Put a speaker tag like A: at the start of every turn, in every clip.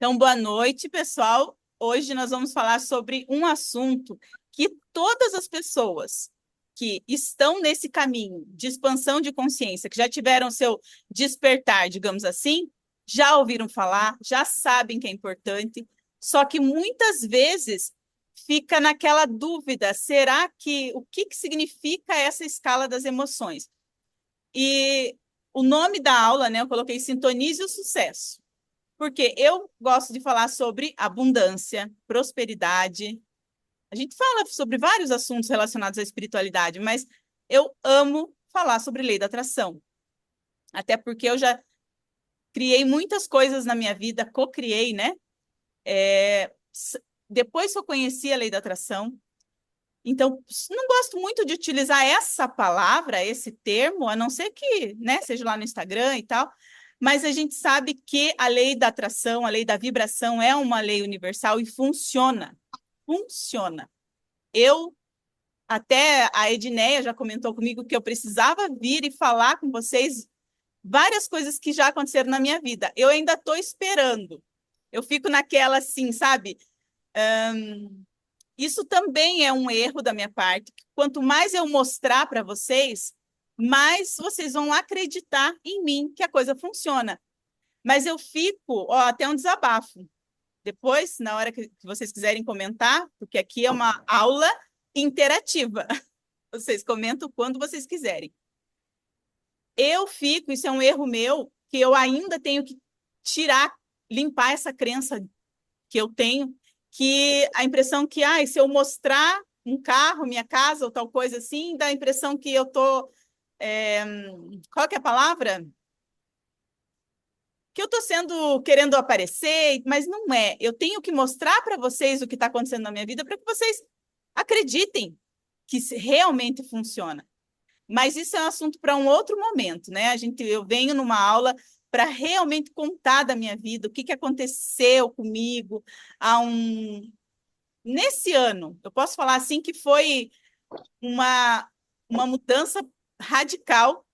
A: Então, boa noite, pessoal. Hoje nós vamos falar sobre um assunto que todas as pessoas que estão nesse caminho de expansão de consciência, que já tiveram seu despertar, digamos assim, já ouviram falar, já sabem que é importante, só que muitas vezes fica naquela dúvida, será que o que significa essa escala das emoções? E o nome da aula, né, eu coloquei Sintonize o Sucesso. Porque eu gosto de falar sobre abundância, prosperidade. A gente fala sobre vários assuntos relacionados à espiritualidade, mas eu amo falar sobre lei da atração. Até porque eu já criei muitas coisas na minha vida, co-criei, né? É, depois que eu conheci a lei da atração, então não gosto muito de utilizar essa palavra, esse termo, a não ser que, né, seja lá no Instagram e tal, mas a gente sabe que a lei da atração, a lei da vibração é uma lei universal e funciona. Funciona. Eu, até a Edneia já comentou comigo que eu precisava vir e falar com vocês várias coisas que já aconteceram na minha vida. Eu ainda estou esperando. Eu fico naquela assim, sabe? Isso também é um erro da minha parte. Quanto mais eu mostrar para vocês, mais vocês vão acreditar em mim que a coisa funciona. Mas eu fico, ó, até um desabafo. Depois, na hora que vocês quiserem comentar, porque aqui é uma aula interativa. Vocês comentam quando vocês quiserem. Eu fico, isso é um erro meu, que eu ainda tenho que tirar, limpar essa crença que eu tenho, que a impressão que, se eu mostrar um carro, minha casa ou tal coisa assim, dá a impressão que eu tô, qual que é a palavra? Que eu tô querendo aparecer, mas não é. Eu tenho que mostrar para vocês o que está acontecendo na minha vida para que vocês acreditem que realmente funciona. Mas isso é um assunto para um outro momento, né? Eu venho numa aula para realmente contar da minha vida, o que aconteceu comigo nesse ano. Eu posso falar assim que foi uma mudança radical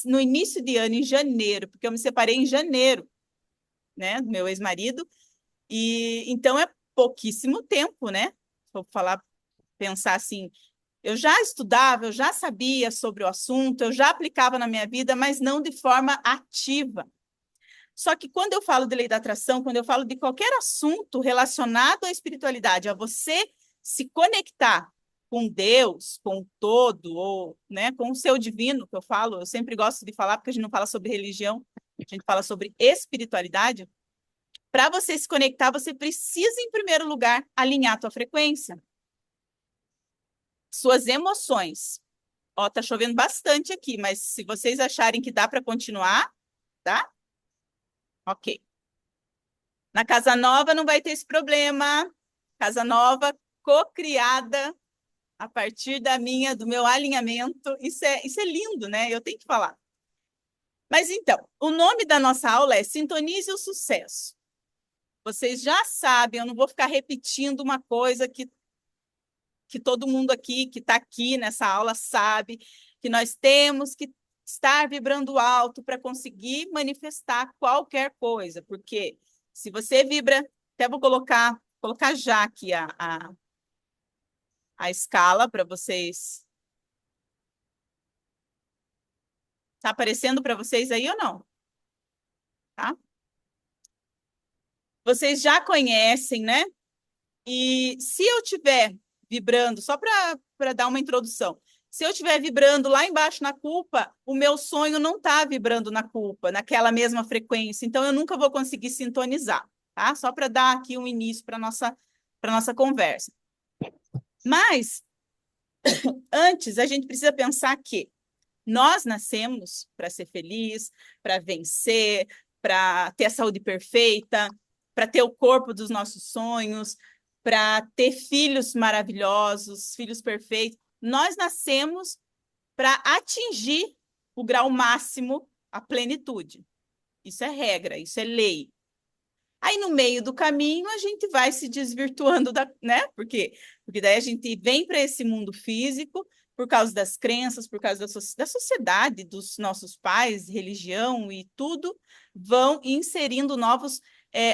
A: no início de ano, em janeiro, porque eu me separei em janeiro, né, do meu ex-marido, e então é pouquíssimo tempo, né? Vou falar, pensar assim, eu já estudava, eu já sabia sobre o assunto, eu já aplicava na minha vida, mas não de forma ativa. Só que quando eu falo de lei da atração, quando eu falo de qualquer assunto relacionado à espiritualidade, a você se conectar com Deus, com o todo, ou, né, com o seu divino, que eu sempre gosto de falar, porque a gente não fala sobre religião, a gente fala sobre espiritualidade. Para você se conectar, você precisa, em primeiro lugar, alinhar a tua frequência, suas emoções. Ó, tá chovendo bastante aqui, mas se vocês acharem que dá para continuar, tá? Ok. Na casa nova não vai ter esse problema. Casa nova, co-criada a partir do meu alinhamento. Isso é lindo, né? Eu tenho que falar. Mas então, o nome da nossa aula é Sintonize o Sucesso. Vocês já sabem, eu não vou ficar repetindo uma coisa que todo mundo aqui, que está aqui nessa aula, sabe, que nós temos que estar vibrando alto para conseguir manifestar qualquer coisa, porque se você vibra, até vou colocar já aqui a escala para vocês. Está aparecendo para vocês aí ou não? Tá? Vocês já conhecem, né? E se eu tiver vibrando, só para dar uma introdução, se eu estiver vibrando lá embaixo na culpa, o meu sonho não está vibrando na culpa, naquela mesma frequência, então eu nunca vou conseguir sintonizar, tá? Só para dar aqui um início para nossa conversa. Mas, antes, a gente precisa pensar que nós nascemos para ser feliz, para vencer, para ter a saúde perfeita, para ter o corpo dos nossos sonhos, para ter filhos maravilhosos, filhos perfeitos. Nós nascemos para atingir o grau máximo, a plenitude. Isso é regra, isso é lei. Aí, no meio do caminho, a gente vai se desvirtuando, né? Porque daí a gente vem para esse mundo físico por causa das crenças, por causa da sociedade, dos nossos pais, religião e tudo, vão inserindo novos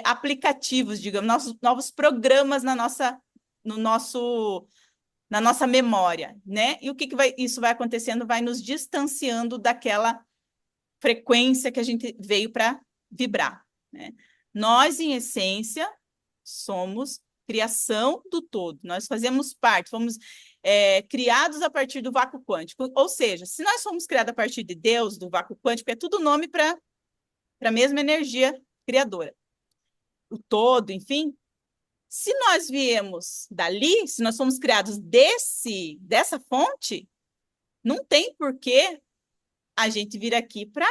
A: aplicativos, digamos, novos programas no nosso, na nossa memória, né? E o que isso vai acontecendo? Vai nos distanciando daquela frequência que a gente veio para vibrar, né? Nós, em essência, somos criação do todo. Nós fazemos parte, fomos criados a partir do vácuo quântico. Ou seja, se nós fomos criados a partir de Deus, do vácuo quântico, é tudo nome para a mesma energia criadora. O todo, enfim. Se nós viemos dali, se nós fomos criados dessa fonte, não tem por que a gente vir aqui para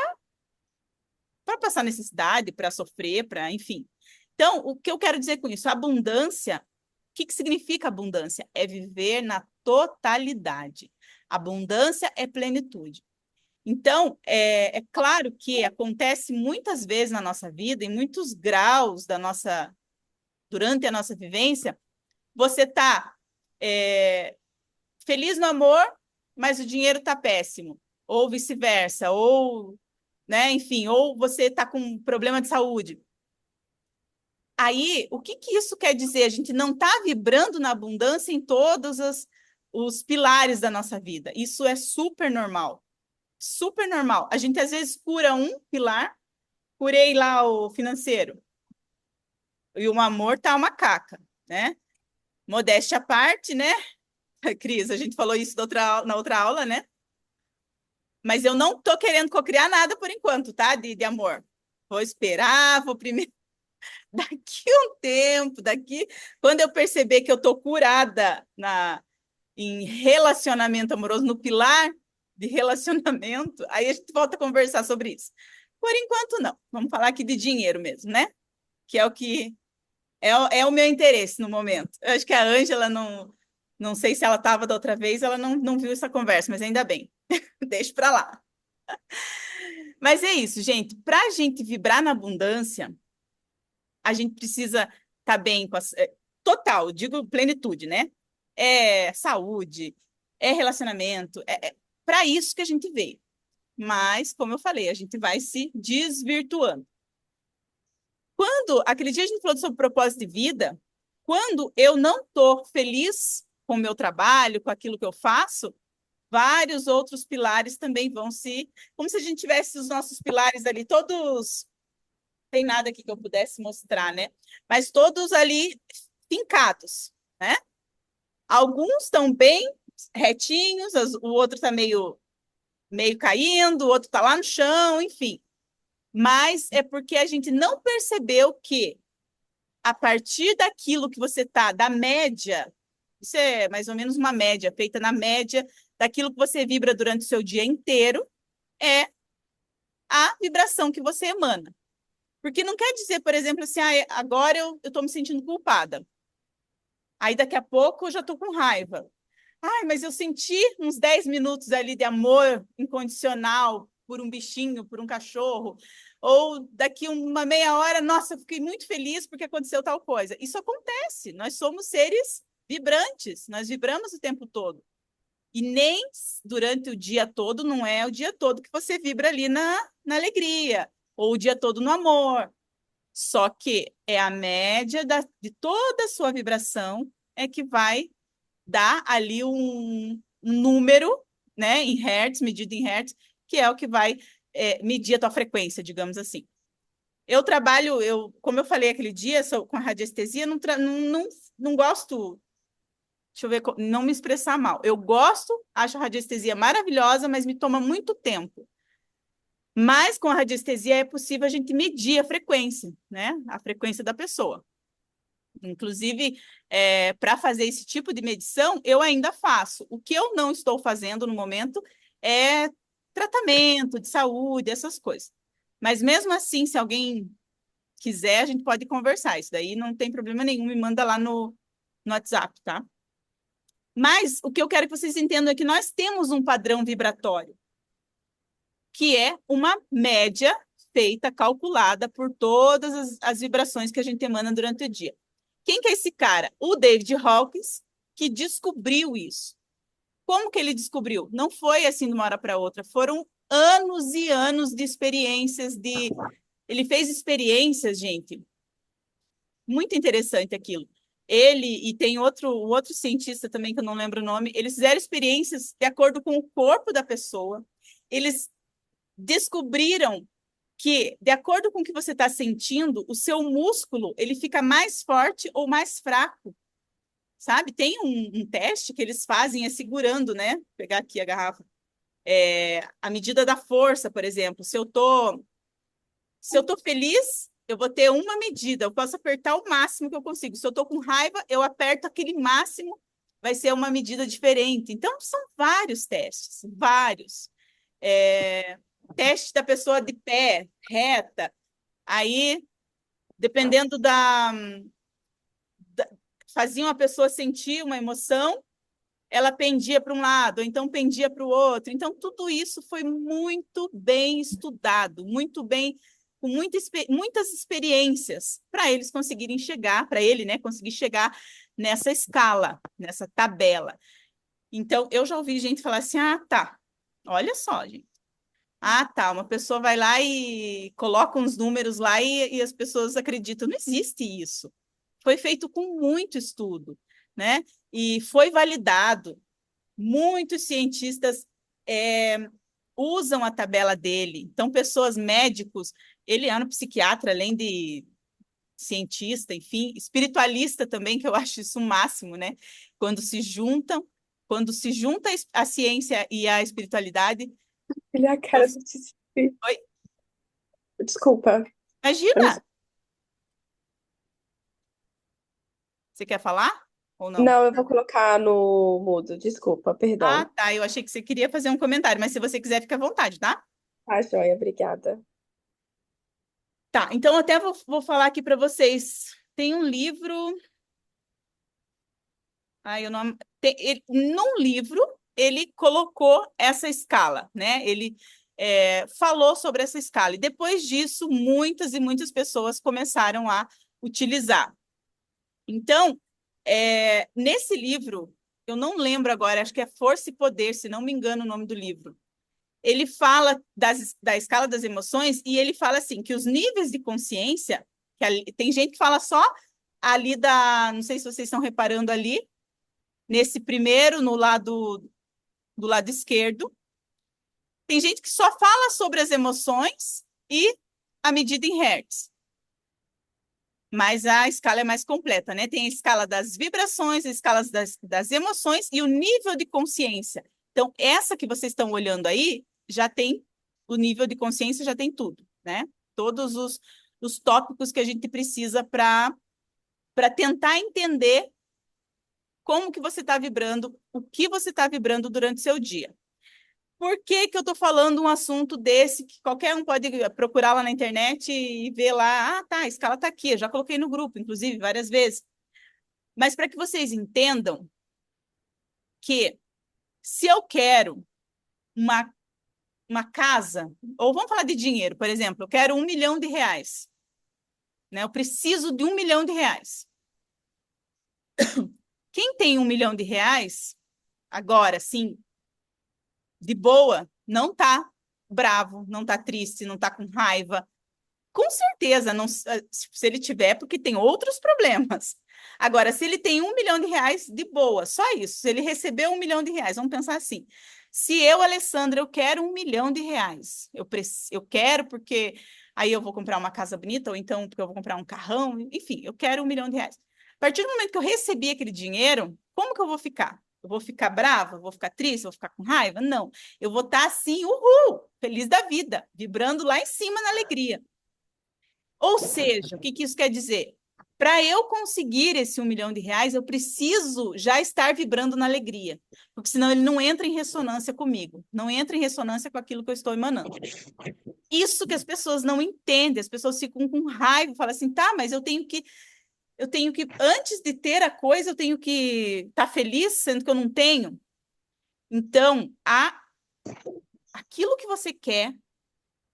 A: passar necessidade, para sofrer, para, enfim. Então, o que eu quero dizer com isso? Abundância, o que significa abundância? É viver na totalidade. Abundância é plenitude. Então, é claro que acontece muitas vezes na nossa vida, em muitos graus durante a nossa vivência, você está feliz no amor, mas o dinheiro está péssimo, ou vice-versa, ou, né, enfim, ou você está com um problema de saúde. Aí, o que isso quer dizer? A gente não está vibrando na abundância em todos os pilares da nossa vida. Isso é super normal. Super normal. A gente, às vezes, cura um pilar, curei lá o financeiro, e o amor tá uma caca, né? Modéstia à parte, né, Cris? A gente falou isso na outra aula, né? Mas eu não tô querendo cocriar nada por enquanto, tá? De amor. Vou esperar, vou primeiro. Daqui um tempo, quando eu perceber que eu tô curada em relacionamento amoroso, no pilar de relacionamento, aí a gente volta a conversar sobre isso. Por enquanto, não. Vamos falar aqui de dinheiro mesmo, né? Que é o que é o meu interesse no momento. Eu acho que a Ângela não sei se ela estava da outra vez, ela não viu essa conversa, mas ainda bem. Deixa para lá. Mas é isso, gente. Para a gente vibrar na abundância, a gente precisa estar bem com total, digo plenitude, né? É saúde, é relacionamento, para isso que a gente veio. Mas, como eu falei, a gente vai se desvirtuando. Aquele dia a gente falou sobre propósito de vida, quando eu não estou feliz com o meu trabalho, com aquilo que eu faço, vários outros pilares também vão como se a gente tivesse os nossos pilares ali todos, tem nada aqui que eu pudesse mostrar, né? Mas todos ali fincados, né? Alguns estão bem retinhos, o outro está meio caindo, o outro está lá no chão, enfim. Mas é porque a gente não percebeu que a partir daquilo que você está, da média, isso é mais ou menos uma média, feita na média daquilo que você vibra durante o seu dia inteiro, é a vibração que você emana. Porque não quer dizer, por exemplo, assim, agora eu estou me sentindo culpada. Aí daqui a pouco eu já estou com raiva. Mas eu senti uns 10 minutos ali de amor incondicional por um bichinho, por um cachorro. Ou daqui uma meia hora, nossa, eu fiquei muito feliz porque aconteceu tal coisa. Isso acontece. Nós somos seres vibrantes. Nós vibramos o tempo todo. E nem durante o dia todo, não é o dia todo que você vibra ali na alegria. Ou o dia todo no amor. Só que é a média de toda a sua vibração é que vai dar ali um número, né, em hertz, medido em hertz, que é o que vai medir a tua frequência, digamos assim. Eu trabalho, como eu falei aquele dia, com a radiestesia, não gosto, deixa eu ver, não me expressar mal. Eu gosto, acho a radiestesia maravilhosa, mas me toma muito tempo. Mas com a radiestesia é possível a gente medir a frequência, né? A frequência da pessoa. Inclusive, para fazer esse tipo de medição, eu ainda faço. O que eu não estou fazendo no momento é tratamento de saúde, essas coisas. Mas mesmo assim, se alguém quiser, a gente pode conversar. Isso daí não tem problema nenhum, me manda lá no WhatsApp, tá? Mas o que eu quero que vocês entendam é que nós temos um padrão vibratório, que é uma média feita, calculada por todas as vibrações que a gente emana durante o dia. Quem que é esse cara? O David Hawkins, que descobriu isso. Como que ele descobriu? Não foi assim de uma hora para outra, foram anos e anos de experiências. Ele fez experiências, gente, Muito interessante aquilo. Ele e tem outro cientista também, que eu não lembro o nome, eles fizeram experiências de acordo com o corpo da pessoa. Eles descobriram que, de acordo com o que você está sentindo, o seu músculo ele fica mais forte ou mais fraco, sabe? Tem um teste que eles fazem é segurando, né? Vou pegar aqui a garrafa. A medida da força, por exemplo. Se eu tô feliz, eu vou ter uma medida. Eu posso apertar o máximo que eu consigo. Se eu tô com raiva, eu aperto aquele máximo, vai ser uma medida diferente. Então, são vários testes, vários. Teste da pessoa de pé, reta. Aí, dependendo faziam a pessoa sentir uma emoção, ela pendia para um lado, ou então pendia para o outro. Então, tudo isso foi muito bem estudado, muito bem, com muitas experiências, para eles conseguirem chegar, para ele, né, conseguir chegar nessa escala, nessa tabela. Então, eu já ouvi gente falar assim: ah, tá, olha só, gente. Ah, tá, uma pessoa vai lá e coloca uns números lá e as pessoas acreditam. Não existe isso. Foi feito com muito estudo, né? E foi validado. Muitos cientistas usam a tabela dele. Então, pessoas médicos, ele era um psiquiatra, além de cientista, enfim, espiritualista também, que eu acho isso o máximo, né? Quando se juntam, quando se junta a ciência e a espiritualidade.
B: Olha a cara do Tici.
A: Oi,
B: Desculpa.
A: imagina! Você quer falar ou não?
B: Não, eu vou colocar no mudo. Desculpa,
A: Ah,
B: perdão.
A: tá. Eu achei que você queria fazer um comentário, mas se você quiser, fica à vontade, tá?
B: Tá, joia, obrigada.
A: Tá, então até vou falar aqui para vocês. Tem um livro. Ai, eu não... num livro, ele colocou essa escala, né? Ele falou sobre essa escala. E depois disso, muitas e muitas pessoas começaram a utilizar. Então, nesse livro, eu não lembro agora, acho que é Força e Poder, se não me engano o nome do livro. Ele fala da escala das emoções e ele fala assim, que os níveis de consciência, tem gente que fala só ali não sei se vocês estão reparando ali, nesse primeiro, do lado esquerdo, tem gente que só fala sobre as emoções e a medida em hertz. Mas a escala é mais completa, né? Tem a escala das vibrações, a escala das emoções e o nível de consciência. Então, essa que vocês estão olhando aí, já tem o nível de consciência, já tem tudo, né? Todos os tópicos que a gente precisa para tentar entender como que você está vibrando, o que você está vibrando durante o seu dia. Por que que eu estou falando um assunto desse que qualquer um pode procurar lá na internet e ver lá, ah, tá, a escala está aqui, eu já coloquei no grupo, inclusive, várias vezes. Mas para que vocês entendam que se eu quero uma, uma casa, ou vamos falar de dinheiro, por exemplo, eu quero R$ 1 milhão, né? Eu preciso de R$ 1 milhão. Quem tem R$ 1 milhão, agora, sim, de boa, não tá bravo, não tá triste, não tá com raiva. Com certeza, não, se ele tiver, porque tem outros problemas. Agora, se ele tem R$ 1 milhão, de boa, só isso. Se ele recebeu R$ 1 milhão, vamos pensar assim. Se eu, Alessandra, eu quero R$ 1 milhão, eu quero porque aí eu vou comprar uma casa bonita, ou então porque eu vou comprar um carrão, enfim, eu quero R$ 1 milhão. A partir do momento que eu recebi aquele dinheiro, como que eu vou ficar? Eu vou ficar brava? Vou ficar triste? Vou ficar com raiva? Não. Eu vou estar assim, uhul, feliz da vida, vibrando lá em cima na alegria. Ou seja, o que que isso quer dizer? Para eu conseguir esse R$ 1 milhão, eu preciso já estar vibrando na alegria, porque senão ele não entra em ressonância comigo, não entra em ressonância com aquilo que eu estou emanando. Isso que as pessoas não entendem, as pessoas ficam com raiva, falam assim, tá, mas antes de ter a coisa, eu tenho que estar feliz, sendo que eu não tenho. Então, aquilo que você quer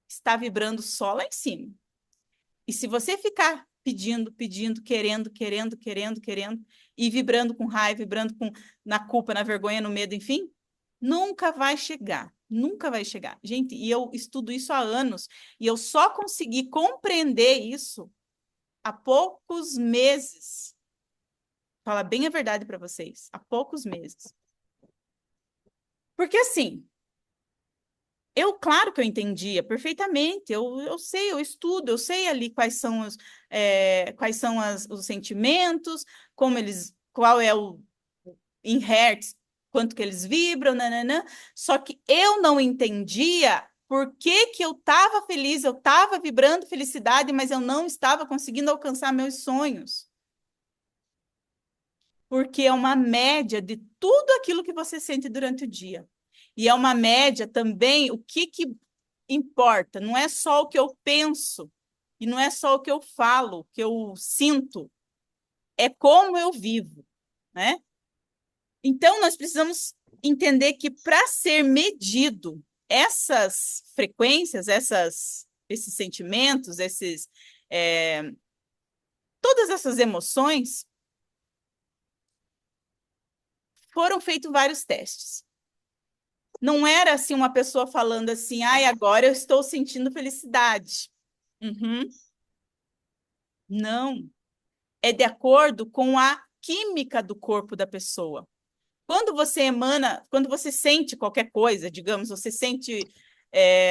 A: está vibrando só lá em cima. E se você ficar pedindo, pedindo, querendo, querendo, querendo, querendo, e vibrando com raiva, vibrando na culpa, na vergonha, no medo, enfim, nunca vai chegar. Nunca vai chegar. Gente, e eu estudo isso há anos, e eu só consegui compreender isso há poucos meses. Fala bem a verdade para vocês, há poucos meses. Porque assim, claro que eu entendia perfeitamente, eu sei, eu estudo, eu sei ali quais são os sentimentos, qual é o em hertz, quanto que eles vibram, nananã. Só que eu não entendia por que que eu estava feliz, eu estava vibrando felicidade, mas eu não estava conseguindo alcançar meus sonhos. Porque é uma média de tudo aquilo que você sente durante o dia. E é uma média também, o que importa, não é só o que eu penso, e não é só o que eu falo, o que eu sinto, é como eu vivo, né? Então, nós precisamos entender que para ser medido essas frequências, esses sentimentos, todas essas emoções, foram feitos vários testes. Não era assim uma pessoa falando assim, ai, agora eu estou sentindo felicidade. Uhum. Não. É de acordo com a química do corpo da pessoa. Quando você sente qualquer coisa, digamos, você sente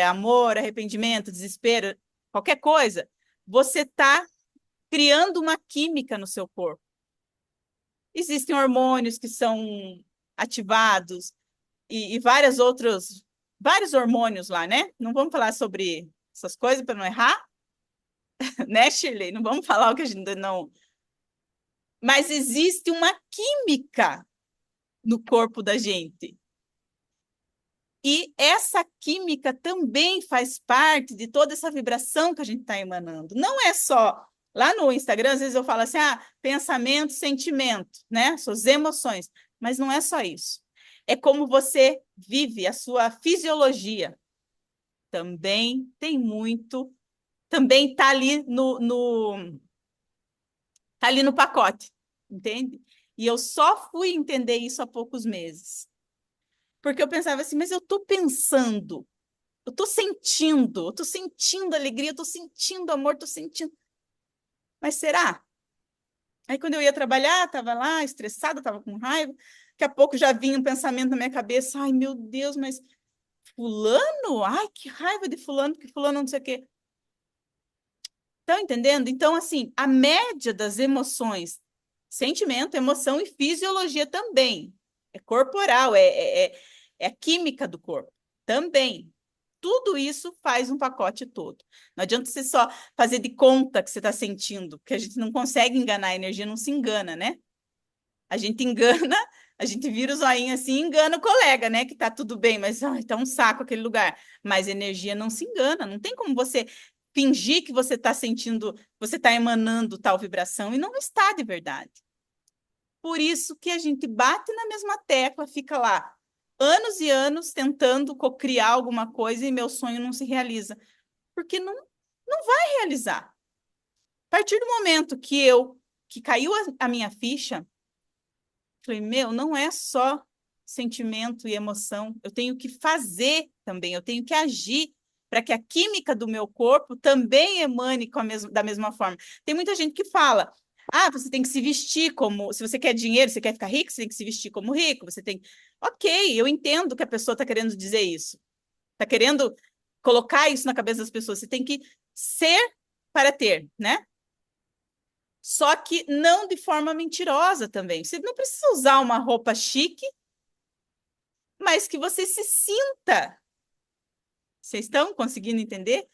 A: amor, arrependimento, desespero, qualquer coisa, você está criando uma química no seu corpo. Existem hormônios que são ativados e vários hormônios lá, né? Não vamos falar sobre essas coisas para não errar, né, Shirley? Não vamos falar o que a gente não. Mas existe uma química no corpo da gente. E essa química também faz parte de toda essa vibração que a gente está emanando. Não é só. Lá no Instagram, às vezes eu falo assim, pensamento, sentimento, né? Suas emoções. Mas não é só isso. É como você vive, a sua fisiologia. Também tem muito. Também está ali tá ali no pacote, entende? E eu só fui entender isso há poucos meses. Porque eu pensava assim, mas eu estou pensando. Eu tô sentindo alegria, eu tô sentindo amor, tô sentindo. Mas será? Aí quando eu ia trabalhar, estava lá estressada, estava com raiva. Daqui a pouco já vinha um pensamento na minha cabeça: ai meu Deus, mas fulano? Ai, que raiva de fulano, que fulano não sei o quê. Estão entendendo? Então, assim, a média das emoções, sentimento, emoção e fisiologia também. É corporal, é a química do corpo também. Tudo isso faz um pacote todo. Não adianta você só fazer de conta que você está sentindo, porque a gente não consegue enganar, a energia não se engana, né? A gente engana, a gente vira o zoinho assim, engana o colega, né? Que tá tudo bem, mas ai, tá um saco aquele lugar. Mas a energia não se engana, não tem como você fingir que você está sentindo, você está emanando tal vibração e não está de verdade. Por isso que a gente bate na mesma tecla, fica lá anos e anos tentando criar alguma coisa e meu sonho não se realiza. Porque não vai realizar. A partir do momento que caiu a minha ficha, falei, meu, não é só sentimento e emoção, eu tenho que fazer também, eu tenho que agir para que a química do meu corpo também emane da mesma forma. Tem muita gente que fala, você tem que se vestir como, se você quer dinheiro, você quer ficar rico, você tem que se vestir como rico, você tem. Ok, eu entendo que a pessoa está querendo dizer isso, está querendo colocar isso na cabeça das pessoas, você tem que ser para ter, né? Só que não de forma mentirosa também. Você não precisa usar uma roupa chique, mas que você se sinta. Vocês estão conseguindo entender?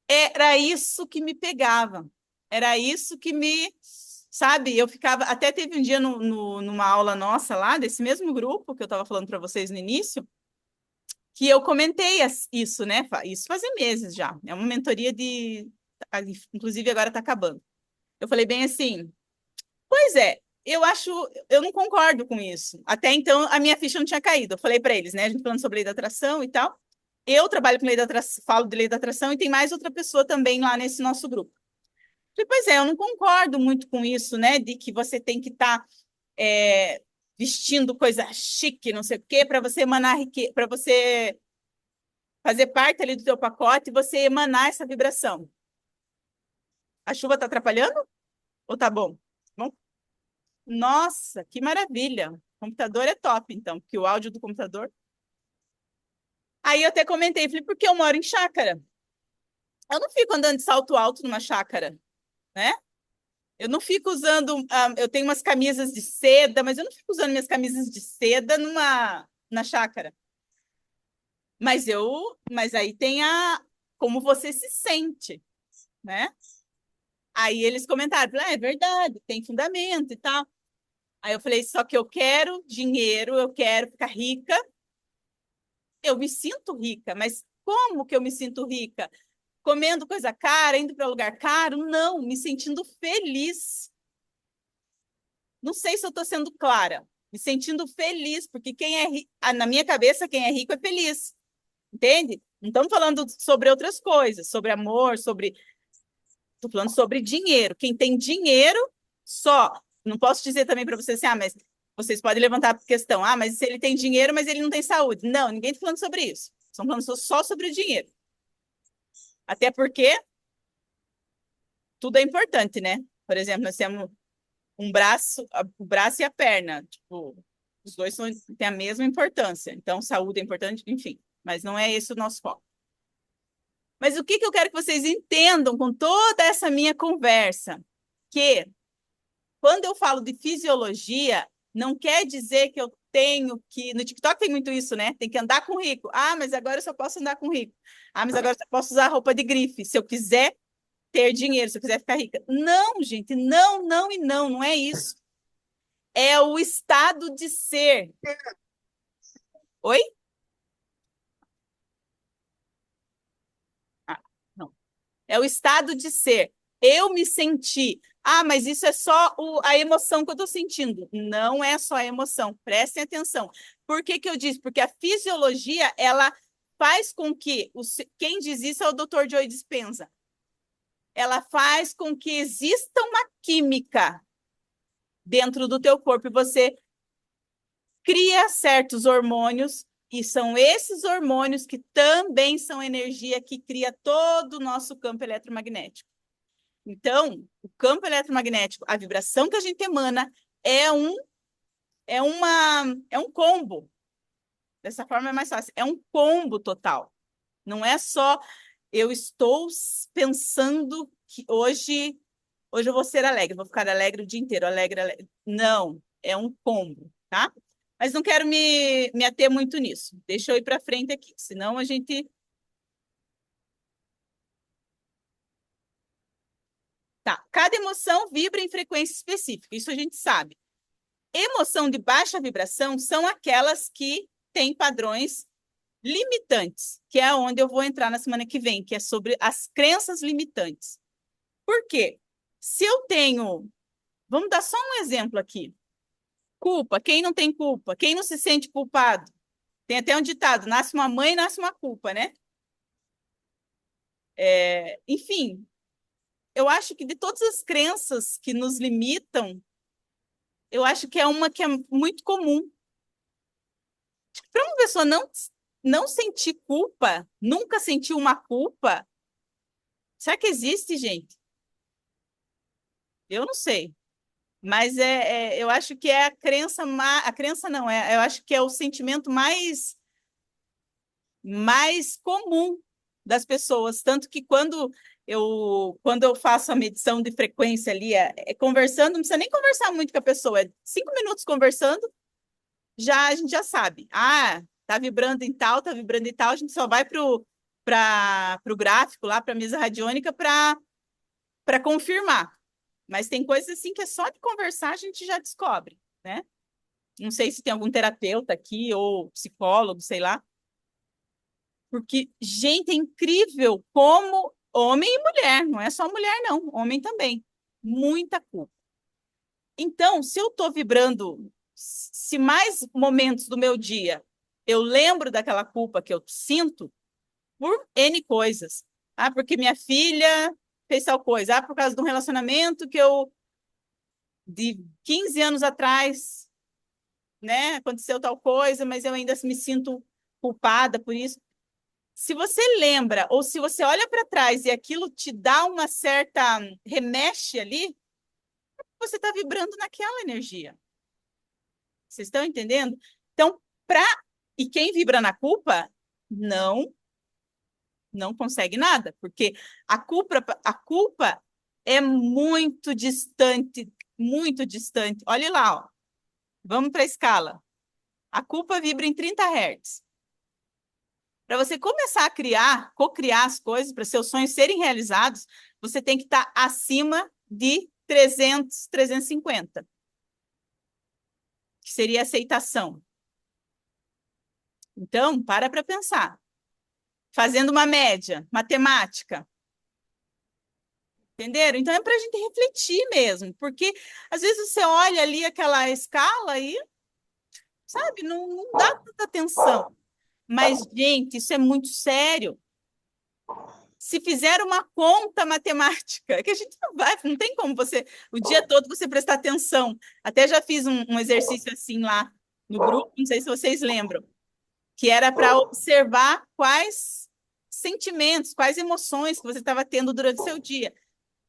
A: Era isso que me pegava. Era isso que me. Sabe, eu ficava. Até teve um dia numa aula nossa lá, desse mesmo grupo que eu estava falando para vocês no início, que eu comentei isso, né? Isso fazem meses já. É uma mentoria de. Inclusive, agora está acabando. Eu falei bem assim. Pois é, eu não concordo com isso. Até então, a minha ficha não tinha caído. Eu falei para eles, né? A gente falando sobre lei da atração e tal. Eu trabalho com lei da atração, falo de lei da atração e tem mais outra pessoa também lá nesse nosso grupo. Falei, pois é, eu não concordo muito com isso, né? De que você tem que estar vestindo coisa chique, não sei o quê, para você emanar riqueza, para você fazer parte ali do teu pacote e você emanar essa vibração. A chuva está atrapalhando ou tá bom? Bom? Nossa, que maravilha. O computador é top, então, porque o áudio do computador. Aí eu até comentei, falei, porque eu moro em chácara. Eu não fico andando de salto alto numa chácara, né? Eu não fico usando. Eu tenho umas camisas de seda, mas eu não fico usando minhas camisas de seda na chácara. Mas aí tem como você se sente, né? Aí eles comentaram, é verdade, tem fundamento e tal. Aí eu falei, só que eu quero dinheiro, eu quero ficar rica. Eu me sinto rica, mas como que eu me sinto rica? Comendo coisa cara, indo para lugar caro? Não, me sentindo feliz. Não sei se eu estou sendo clara. Me sentindo feliz, porque na minha cabeça, quem é rico é feliz. Entende? Não estamos falando sobre outras coisas, sobre amor, sobre. Estou falando sobre dinheiro. Quem tem dinheiro só. Não posso dizer também para vocês assim, mas vocês podem levantar a questão, mas se ele tem dinheiro, mas ele não tem saúde. Não, ninguém está falando sobre isso. Estamos falando só sobre o dinheiro. Até porque tudo é importante, né? Por exemplo, nós temos o braço e a perna. Tipo, os dois têm a mesma importância. Então, saúde é importante, enfim. Mas não é esse o nosso foco. Mas o que eu quero que vocês entendam com toda essa minha conversa? Que quando eu falo de fisiologia, não quer dizer que eu tenho que. No TikTok tem muito isso, né? Tem que andar com rico. Mas agora eu só posso andar com rico. Mas agora eu só posso usar roupa de grife. Se eu quiser ter dinheiro, se eu quiser ficar rica. Não, gente, não, não e não, não é isso. É o estado de ser. Oi? Não. É o estado de ser. Eu me senti. Mas isso é só a emoção que eu estou sentindo. Não é só a emoção. Prestem atenção. Por que eu disse? Porque a fisiologia, ela faz com que. Quem diz isso é o Dr. Joe Dispenza. Ela faz com que exista uma química dentro do teu corpo e você cria certos hormônios e são esses hormônios que também são energia que cria todo o nosso campo eletromagnético. Então, o campo eletromagnético, a vibração que a gente emana é um combo. Dessa forma é mais fácil. É um combo total. Não é só eu estou pensando que hoje eu vou ser alegre, vou ficar alegre o dia inteiro, alegre, alegre. Não, é um combo, tá? Mas não quero me ater muito nisso. Deixa eu ir para frente aqui, senão a gente. Tá. Cada emoção vibra em frequência específica, isso a gente sabe. Emoção de baixa vibração são aquelas que têm padrões limitantes, que é onde eu vou entrar na semana que vem, que é sobre as crenças limitantes. Por quê? Se eu tenho. Vamos dar só um exemplo aqui. Culpa. Quem não tem culpa? Quem não se sente culpado? Tem até um ditado: nasce uma mãe, nasce uma culpa, né? Enfim, eu acho que de todas as crenças que nos limitam, eu acho que é uma que é muito comum. Para uma pessoa não sentir culpa, nunca sentir uma culpa, será que existe, gente? Eu não sei. Mas eu acho que é a crença não, eu acho que é o sentimento mais comum das pessoas. Tanto que quando eu faço a medição de frequência ali, conversando, não precisa nem conversar muito com a pessoa, 5 minutos conversando, a gente já sabe. Tá vibrando em tal, tá vibrando em tal, a gente só vai para o gráfico lá, para a mesa radiônica, para confirmar. Mas tem coisas assim que é só de conversar a gente já descobre, né? Não sei se tem algum terapeuta aqui ou psicólogo, sei lá. Porque, gente, é incrível como homem e mulher, não é só mulher, não, homem também. Muita culpa. Então, se eu estou vibrando, se mais momentos do meu dia eu lembro daquela culpa que eu sinto por N coisas. Porque minha filha fez tal coisa. Por causa de um relacionamento de 15 anos atrás, né, aconteceu tal coisa, mas eu ainda me sinto culpada por isso. Se você lembra, ou se você olha para trás e aquilo te dá uma certa remexe ali, você está vibrando naquela energia. Vocês estão entendendo? Então, e quem vibra na culpa, não consegue nada, porque a culpa é muito distante, muito distante. Olha lá, ó. Vamos para a escala. A culpa vibra em 30 Hz. Para você começar a co-criar as coisas, para seus sonhos serem realizados, você tem que estar acima de 300, 350, que seria aceitação. Então, para pensar. Fazendo uma média, matemática. Entenderam? Então, é para a gente refletir mesmo, porque às vezes você olha ali aquela escala e, sabe, não dá tanta atenção. Mas, gente, isso é muito sério. Se fizer uma conta matemática, que a gente não tem como você, o dia todo você prestar atenção. Até já fiz um exercício assim lá no grupo, não sei se vocês lembram, que era para observar quais sentimentos, quais emoções que você estava tendo durante o seu dia.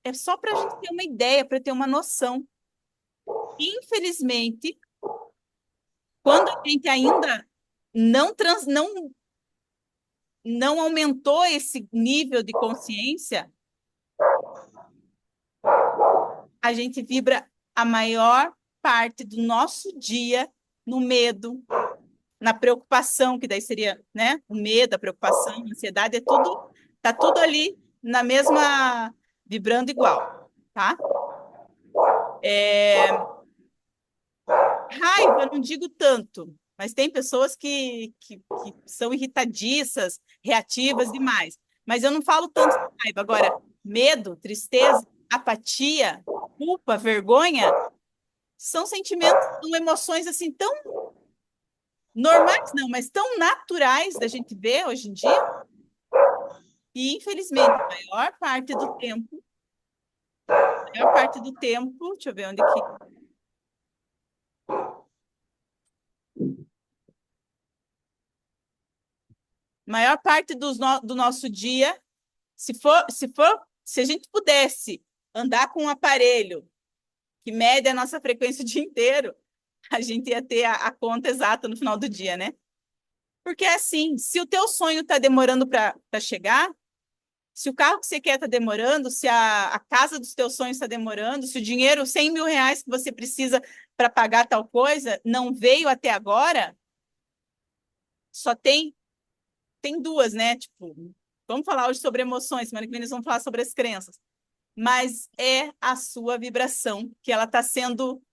A: É só para a gente ter uma ideia, para ter uma noção. Infelizmente, quando a gente ainda não aumentou esse nível de consciência, a gente vibra a maior parte do nosso dia no medo, na preocupação, que daí seria, né, o medo, a preocupação, a ansiedade, tá tudo ali na mesma, vibrando igual, tá? Raiva, não digo tanto, mas tem pessoas que são irritadiças, reativas demais. Mas eu não falo tanto de raiva. Agora, medo, tristeza, apatia, culpa, vergonha, são sentimentos, são emoções assim tão normais, não, mas tão naturais da gente ver hoje em dia. E, infelizmente, a maior parte do tempo, deixa eu ver onde que. Maior parte do nosso dia, se a gente pudesse andar com um aparelho que mede a nossa frequência o dia inteiro, a gente ia ter a conta exata no final do dia, né? Porque é assim, se o teu sonho está demorando para chegar, se o carro que você quer está demorando, se a casa dos teus sonhos está demorando, se o dinheiro, 100 mil reais que você precisa para pagar tal coisa, não veio até agora, só tem duas, né? Tipo, vamos falar hoje sobre emoções, semana que vem eles vão falar sobre as crenças. Mas é a sua vibração que ela está sendo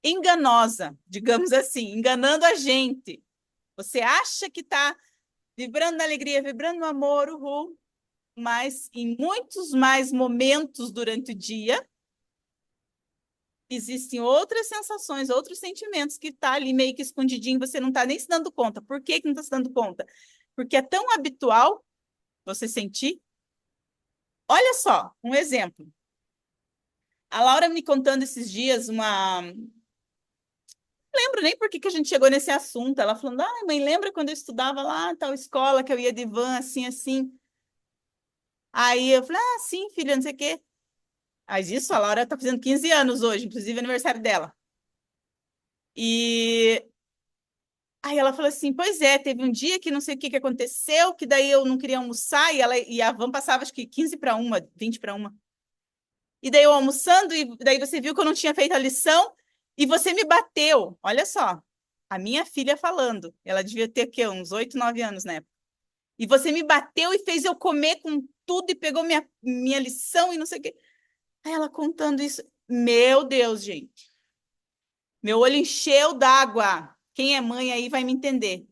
A: enganosa, digamos assim, enganando a gente. Você acha que está vibrando na alegria, vibrando no amor, uhul, mas em muitos mais momentos durante o dia existem outras sensações, outros sentimentos que está ali meio que escondidinho, você não está nem se dando conta. Por que não está se dando conta? Porque é tão habitual você sentir. Olha só, um exemplo. A Laura me contando esses dias não lembro nem por que a gente chegou nesse assunto. Ela falando, mãe, lembra quando eu estudava lá em tal escola, que eu ia de van, assim, assim? Aí eu falei, sim, filha, não sei o quê. Mas isso, a Laura tá fazendo 15 anos hoje, inclusive aniversário dela. E aí ela falou assim, pois é, teve um dia que não sei o que aconteceu, que daí eu não queria almoçar, e a van passava acho que 15 para uma, 20 para uma. E daí eu almoçando, e daí você viu que eu não tinha feito a lição, e você me bateu. Olha só, a minha filha falando. Ela devia ter, o quê? Uns 8, 9 anos, né? E você me bateu e fez eu comer com tudo, e pegou minha lição e não sei o quê. Aí ela contando isso. Meu Deus, gente. Meu olho encheu d'água. Quem é mãe aí vai me entender.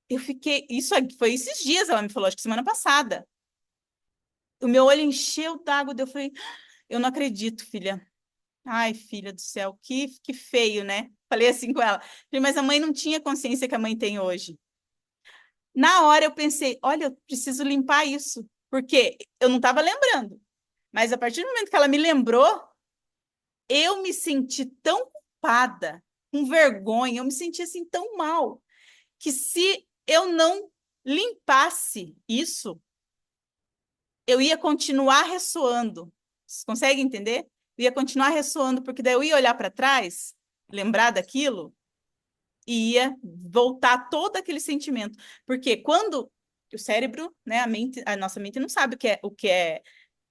A: Eu fiquei... Isso foi esses dias, ela me falou, acho que semana passada. O meu olho encheu d'água. Eu falei, eu não acredito, filha. Ai, filha do céu, que feio, né? Falei assim com ela. Falei, mas a mãe não tinha consciência que a mãe tem hoje. Na hora eu pensei, olha, eu preciso limpar isso, porque eu não estava lembrando. Mas a partir do momento que ela me lembrou, eu me senti tão culpada, com vergonha, eu me senti assim tão mal, que se eu não limpasse isso, eu ia continuar ressoando. Vocês conseguem entender? Eu ia continuar ressoando, porque daí eu ia olhar para trás, lembrar daquilo, e ia voltar todo aquele sentimento. Porque quando o cérebro, né, a nossa mente não sabe o que é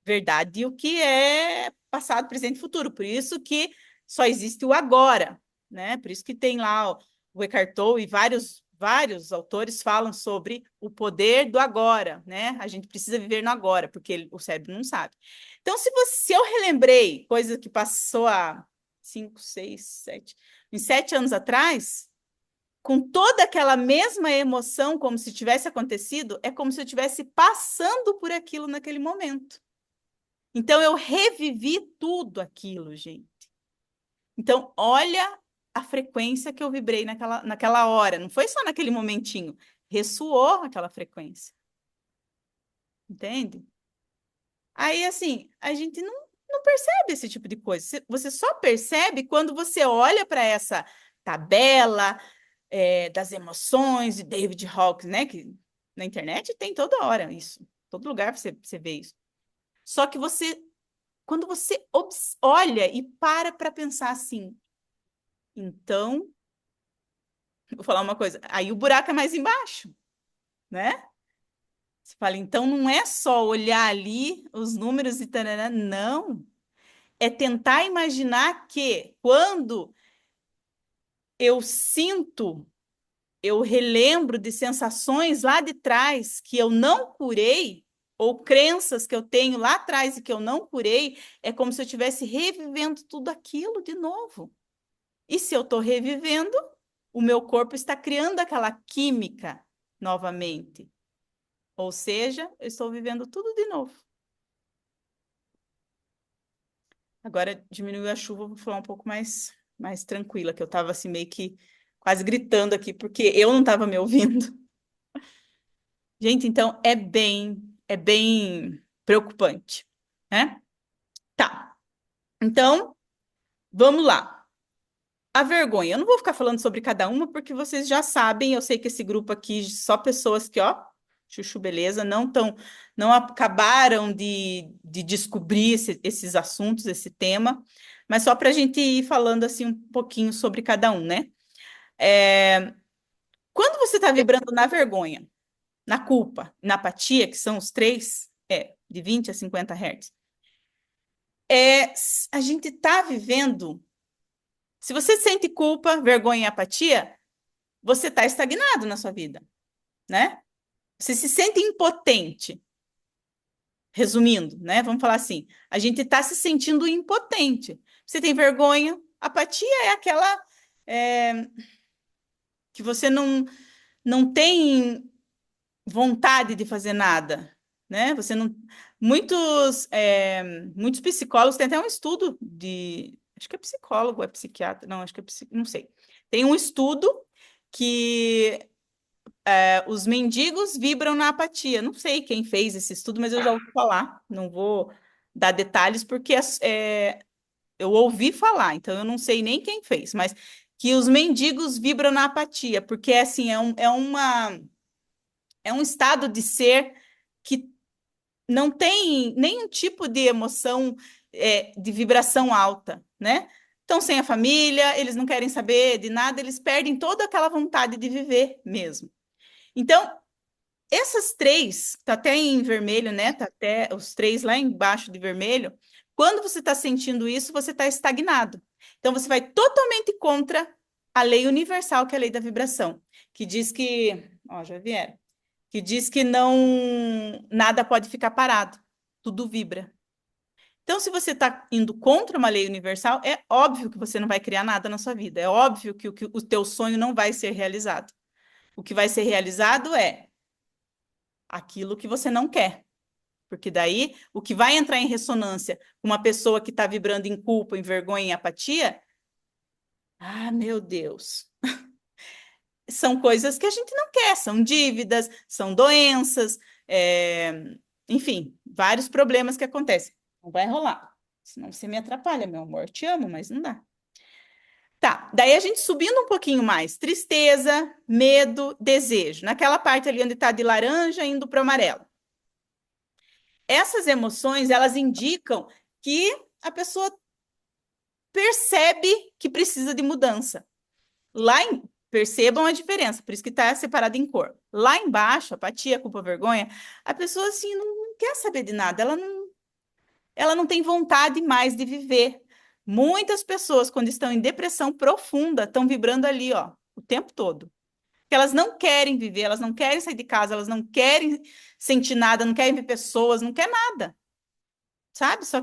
A: verdade e o que é passado, presente e futuro. Por isso que só existe o agora, né? Por isso que tem lá o Eckhart Tolle e vários autores falam sobre o poder do agora, né? A gente precisa viver no agora, porque o cérebro não sabe. Então, se eu relembrei coisa que passou há 5, 6, 7, uns 7 anos atrás, com toda aquela mesma emoção, como se tivesse acontecido, é como se eu estivesse passando por aquilo naquele momento. Então, eu revivi tudo aquilo, gente. Então, olha a frequência que eu vibrei naquela hora. Não foi só naquele momentinho. Ressoou aquela frequência. Entende? Aí, assim, a gente não percebe esse tipo de coisa. Você só percebe quando você olha para essa tabela das emoções de David Hawkins, né? Que na internet tem toda hora isso. Todo lugar você vê isso. Só que quando você olha e para pensar assim, então, vou falar uma coisa, aí o buraco é mais embaixo, né? Você fala, então não é só olhar ali os números e tarará, não. É tentar imaginar que quando eu sinto, eu relembro de sensações lá de trás que eu não curei, ou crenças que eu tenho lá atrás e que eu não curei, é como se eu estivesse revivendo tudo aquilo de novo. E se eu estou revivendo, o meu corpo está criando aquela química novamente. Ou seja, eu estou vivendo tudo de novo. Agora diminuiu a chuva, vou falar um pouco mais tranquila, que eu estava assim meio que quase gritando aqui, porque eu não estava me ouvindo. Gente, então é bem preocupante, né? Tá. Então, vamos lá. A vergonha. Eu não vou ficar falando sobre cada uma, porque vocês já sabem. Eu sei que esse grupo aqui, só pessoas que, ó, chuchu beleza, não acabaram de descobrir esses assuntos, esse tema, mas só para a gente ir falando assim um pouquinho sobre cada um, né? Quando você está vibrando na vergonha, na culpa, na apatia, que são os três, de 20 a 50 Hz, a gente está vivendo. Se você sente culpa, vergonha e apatia, você está estagnado na sua vida, né? Você se sente impotente. Resumindo, né? Vamos falar assim: a gente está se sentindo impotente. Você tem vergonha, apatia é aquela é, que você não tem vontade de fazer nada, né? Você não. Muitos psicólogos têm até um estudo de. Acho que é psicólogo, é psiquiatra, não, acho que não sei. Tem um estudo que os mendigos vibram na apatia. Não sei quem fez esse estudo, mas eu já ouvi falar. Não vou dar detalhes, porque eu ouvi falar, então eu não sei nem quem fez, mas que os mendigos vibram na apatia, porque assim, é um estado de ser que não tem nenhum tipo de emoção de vibração alta, né? Estão sem a família, eles não querem saber de nada, eles perdem toda aquela vontade de viver mesmo. Então, essas três, tá até em vermelho, né? Tá até os três lá embaixo de vermelho. Quando você está sentindo isso, você está estagnado. Então, você vai totalmente contra a lei universal, que é a lei da vibração, que diz que, ó, já vieram, que diz que não, nada pode ficar parado, tudo vibra. Então, se você está indo contra uma lei universal, é óbvio que você não vai criar nada na sua vida. É óbvio que o teu sonho não vai ser realizado. O que vai ser realizado é aquilo que você não quer. Porque daí, o que vai entrar em ressonância com uma pessoa que está vibrando em culpa, em vergonha, em apatia, meu Deus, são coisas que a gente não quer, são dívidas, são doenças, enfim, vários problemas que acontecem. Não vai rolar, senão você me atrapalha, meu amor, te amo, mas não dá. Tá, daí a gente subindo um pouquinho mais, tristeza, medo, desejo, naquela parte ali onde está de laranja indo para o amarelo. Essas emoções, elas indicam que a pessoa percebe que precisa de mudança. Percebam a diferença, por isso que está separado em cor. Lá embaixo, apatia, culpa, vergonha, a pessoa assim não quer saber de nada, ela não tem vontade mais de viver. Muitas pessoas, quando estão em depressão profunda, estão vibrando ali, ó, o tempo todo. Porque elas não querem viver, elas não querem sair de casa, elas não querem sentir nada, não querem ver pessoas, não quer nada, sabe? Só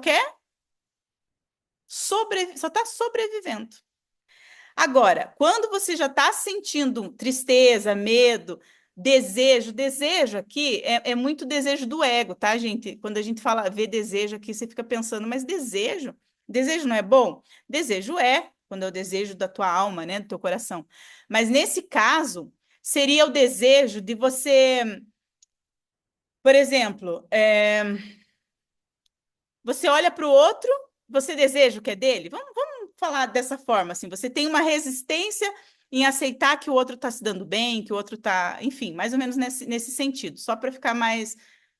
A: está sobrevivendo. Agora, quando você já está sentindo tristeza, medo, desejo aqui é muito desejo do ego, tá, gente? Quando a gente fala, vê desejo aqui, você fica pensando, mas desejo não é bom? Desejo é, quando é o desejo da tua alma, né, do teu coração. Mas nesse caso, seria o desejo de você, por exemplo, você olha para o outro, você deseja o que é dele? Vamos falar dessa forma, assim, você tem uma resistência em aceitar que o outro está se dando bem, que o outro está, enfim, mais ou menos nesse sentido, só para ficar mais,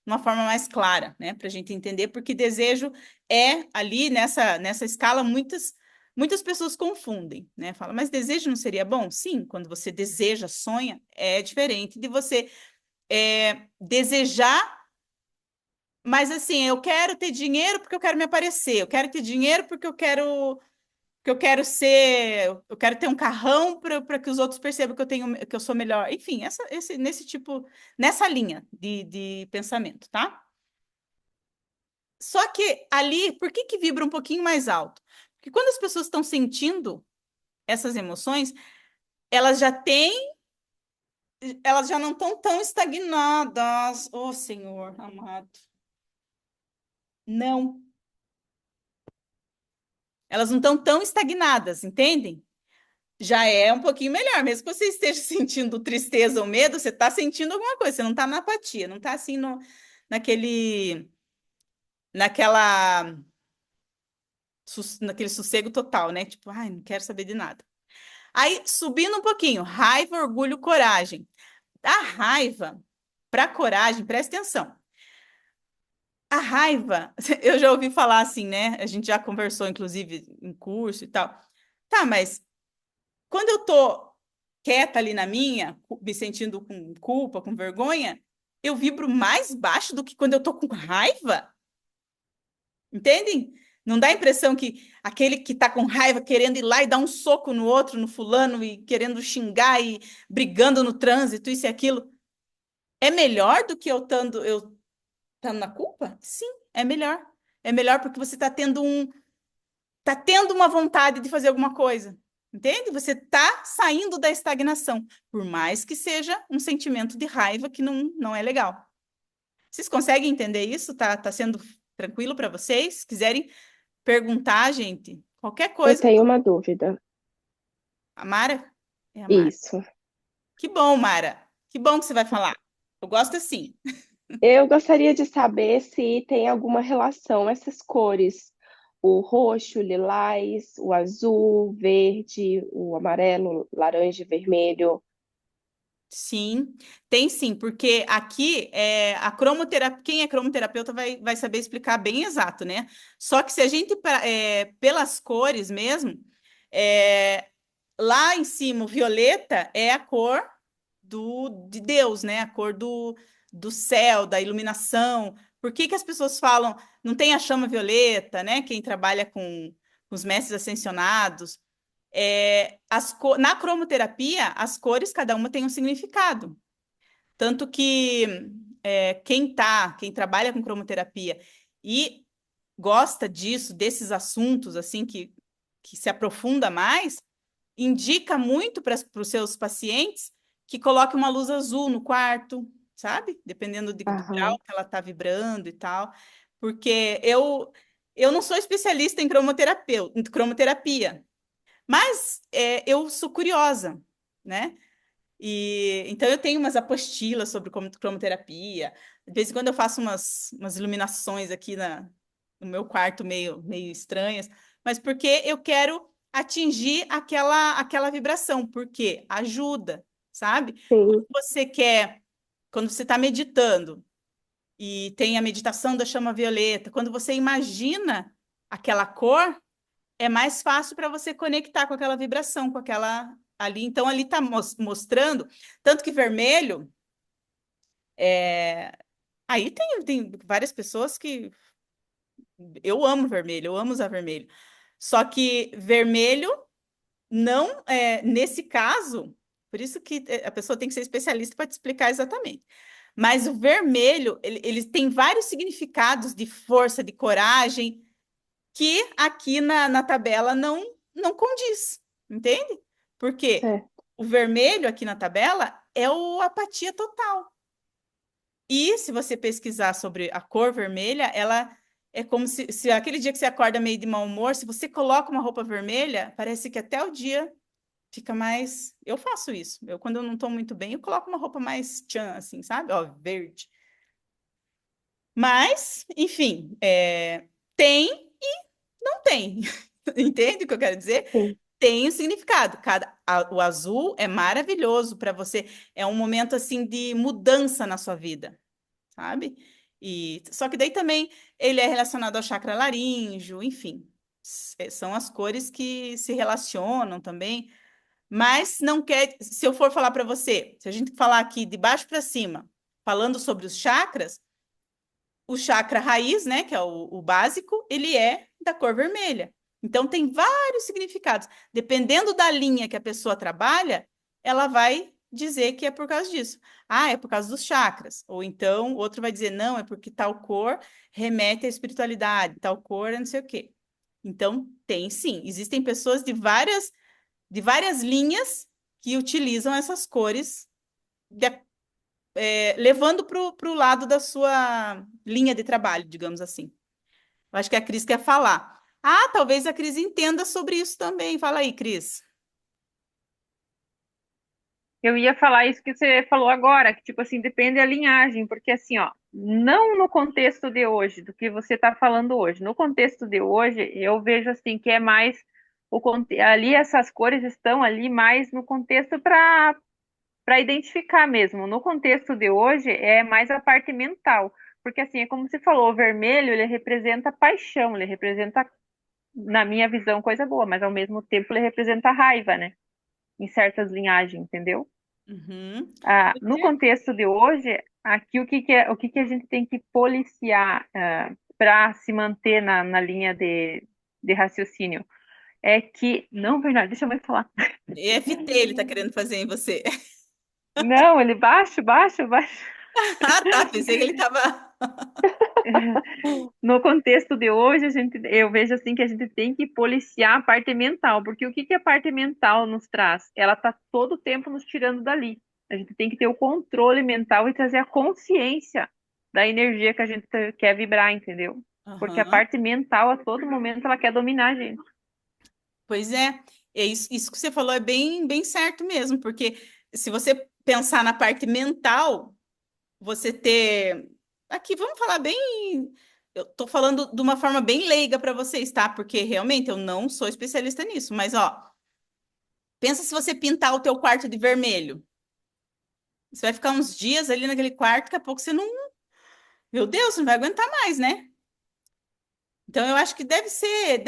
A: uma forma mais clara, né, para a gente entender, porque desejo é ali nessa escala, muitas pessoas confundem, né? Fala, mas desejo não seria bom? Sim, quando você deseja, sonha, é diferente de você desejar, mas assim, eu quero ter dinheiro porque eu quero me aparecer, eu quero ter dinheiro porque eu quero ser, eu quero ter um carrão para que os outros percebam que eu tenho, que eu sou melhor. Enfim, nesse tipo, nessa linha de pensamento, tá? Só que ali, por que que vibra um pouquinho mais alto? Porque quando as pessoas estão sentindo essas emoções, elas já têm, elas já não estão tão estagnadas. Oh, Senhor amado. Não. Elas não estão tão estagnadas, entendem? Já é um pouquinho melhor, mesmo que você esteja sentindo tristeza ou medo, você está sentindo alguma coisa, você não está na apatia, não está assim naquele, naquela, naquele sossego total, né? Tipo, ai, não quero saber de nada. Aí, subindo um pouquinho, raiva, orgulho, coragem. A raiva, para coragem, presta atenção. A raiva, eu já ouvi falar assim, né? A gente já conversou, inclusive, em curso e tal. Tá, mas quando eu tô quieta ali na minha, me sentindo com culpa, com vergonha, eu vibro mais baixo do que quando eu tô com raiva. Entendem? Não dá a impressão que aquele que tá com raiva querendo ir lá e dar um soco no outro, no fulano, e querendo xingar e brigando no trânsito, isso e aquilo, é melhor do que eu estando na culpa? Sim, é melhor. É melhor porque você tá tendo uma vontade de fazer alguma coisa. Entende? Você tá saindo da estagnação, por mais que seja um sentimento de raiva que não é legal. Vocês conseguem entender isso? Tá sendo tranquilo para vocês? Quiserem perguntar, gente, qualquer
B: Eu
A: coisa.
B: tenho uma dúvida.
A: A Mara? É a Mara.
B: Isso.
A: Que bom, Mara. Que bom que você vai falar. Eu gosto assim.
B: Eu gostaria de saber se tem alguma relação essas cores, o roxo, o lilás, o azul, verde, o amarelo, laranja e vermelho.
A: Sim, tem sim, porque aqui a cromoterapia, quem é cromoterapeuta vai saber explicar bem exato, né? Só que se a gente, pelas cores mesmo, é, lá em cima, o violeta é a cor de Deus, né? A cor do céu, da iluminação. Por que que as pessoas falam, não tem a chama violeta, né? Quem trabalha com os mestres ascensionados. Na cromoterapia, as cores, cada uma tem um significado. Tanto que quem trabalha com cromoterapia e gosta disso, desses assuntos, assim, que se aprofunda mais, indica muito para os seus pacientes que coloque uma luz azul no quarto, sabe? Dependendo do grau
B: Aham.
A: que ela está vibrando e tal. Porque eu não sou especialista em cromoterapia, mas eu sou curiosa, né? E então eu tenho umas apostilas sobre cromoterapia. De vez em quando eu faço umas iluminações aqui no meu quarto meio estranhas, mas porque eu quero atingir aquela vibração, porque ajuda, sabe?
B: Sim,
A: Quando você está meditando, e tem a meditação da chama violeta, quando você imagina aquela cor, é mais fácil para você conectar com aquela vibração, com aquela ali. Então, ali está mostrando, tanto que vermelho, aí tem várias pessoas que eu amo vermelho, eu amo usar vermelho. Só que vermelho não, nesse caso, por isso que a pessoa tem que ser especialista para te explicar exatamente. Mas o vermelho, ele tem vários significados de força, de coragem, que aqui na tabela não condiz, entende? Porque
B: certo.
A: o vermelho aqui na tabela é o apatia total. E se você pesquisar sobre a cor vermelha, ela é como se aquele dia que você acorda meio de mau humor, se você coloca uma roupa vermelha, parece que até o dia fica mais. Eu faço isso. Quando eu não estou muito bem, eu coloco uma roupa mais tchan, assim, sabe? Ó, verde. Mas, enfim, tem e não tem. Entende o que eu quero dizer?
B: Sim,
A: Tem um significado. O azul é maravilhoso para você. É um momento assim de mudança na sua vida, sabe? E só que daí também ele é relacionado ao chakra laríngeo, enfim. São as cores que se relacionam também. Mas não quer, se eu for falar para você, se a gente falar aqui de baixo para cima, falando sobre os chakras, o chakra raiz, né, que é o básico, ele é da cor vermelha. Então tem vários significados. Dependendo da linha que a pessoa trabalha, ela vai dizer que é por causa disso. Ah, é por causa dos chakras. Ou então, outro vai dizer, não, é porque tal cor remete à espiritualidade, tal cor é não sei o quê. Então, tem sim. Existem pessoas de várias linhas que utilizam essas cores, levando para o lado da sua linha de trabalho, digamos assim. Eu acho que a Cris quer falar. Ah, talvez a Cris entenda sobre isso também. Fala aí, Cris.
C: Eu ia falar isso que você falou agora, que tipo assim, depende da linhagem, porque assim, ó, não no contexto de hoje, do que você está falando hoje. No contexto de hoje, eu vejo assim que é mais ali essas cores estão ali mais no contexto para identificar mesmo. No contexto de hoje é mais a parte mental, porque assim, é como você falou, o vermelho, ele representa paixão, ele representa, na minha visão, coisa boa, mas ao mesmo tempo ele representa raiva, né? Em certas linhagens, entendeu?
A: Uhum.
C: No contexto de hoje, aqui o que a gente tem que policiar para se manter na linha de raciocínio é que, não, verdade, deixa eu mais falar.
A: EFT ele tá querendo fazer em você.
C: Não, ele baixo, baixo, baixo.
A: Ah, tá. Pensei que ele tava.
C: No contexto de hoje, eu vejo assim que a gente tem que policiar a parte mental, porque o que a parte mental nos traz? Ela está todo o tempo nos tirando dali. A gente tem que ter o controle mental e trazer a consciência da energia que a gente quer vibrar, entendeu? Porque a
A: Aham.
C: parte mental, a todo momento, ela quer dominar a gente.
A: Pois é. Isso que você falou é bem, bem certo mesmo, porque se você pensar na parte mental, você ter. Aqui, vamos falar bem. Eu tô falando de uma forma bem leiga para vocês, tá? Porque realmente eu não sou especialista nisso, mas ó, pensa se você pintar o teu quarto de vermelho. Você vai ficar uns dias ali naquele quarto, daqui a pouco você não. Meu Deus, você não vai aguentar mais, né? Então eu acho que deve ser,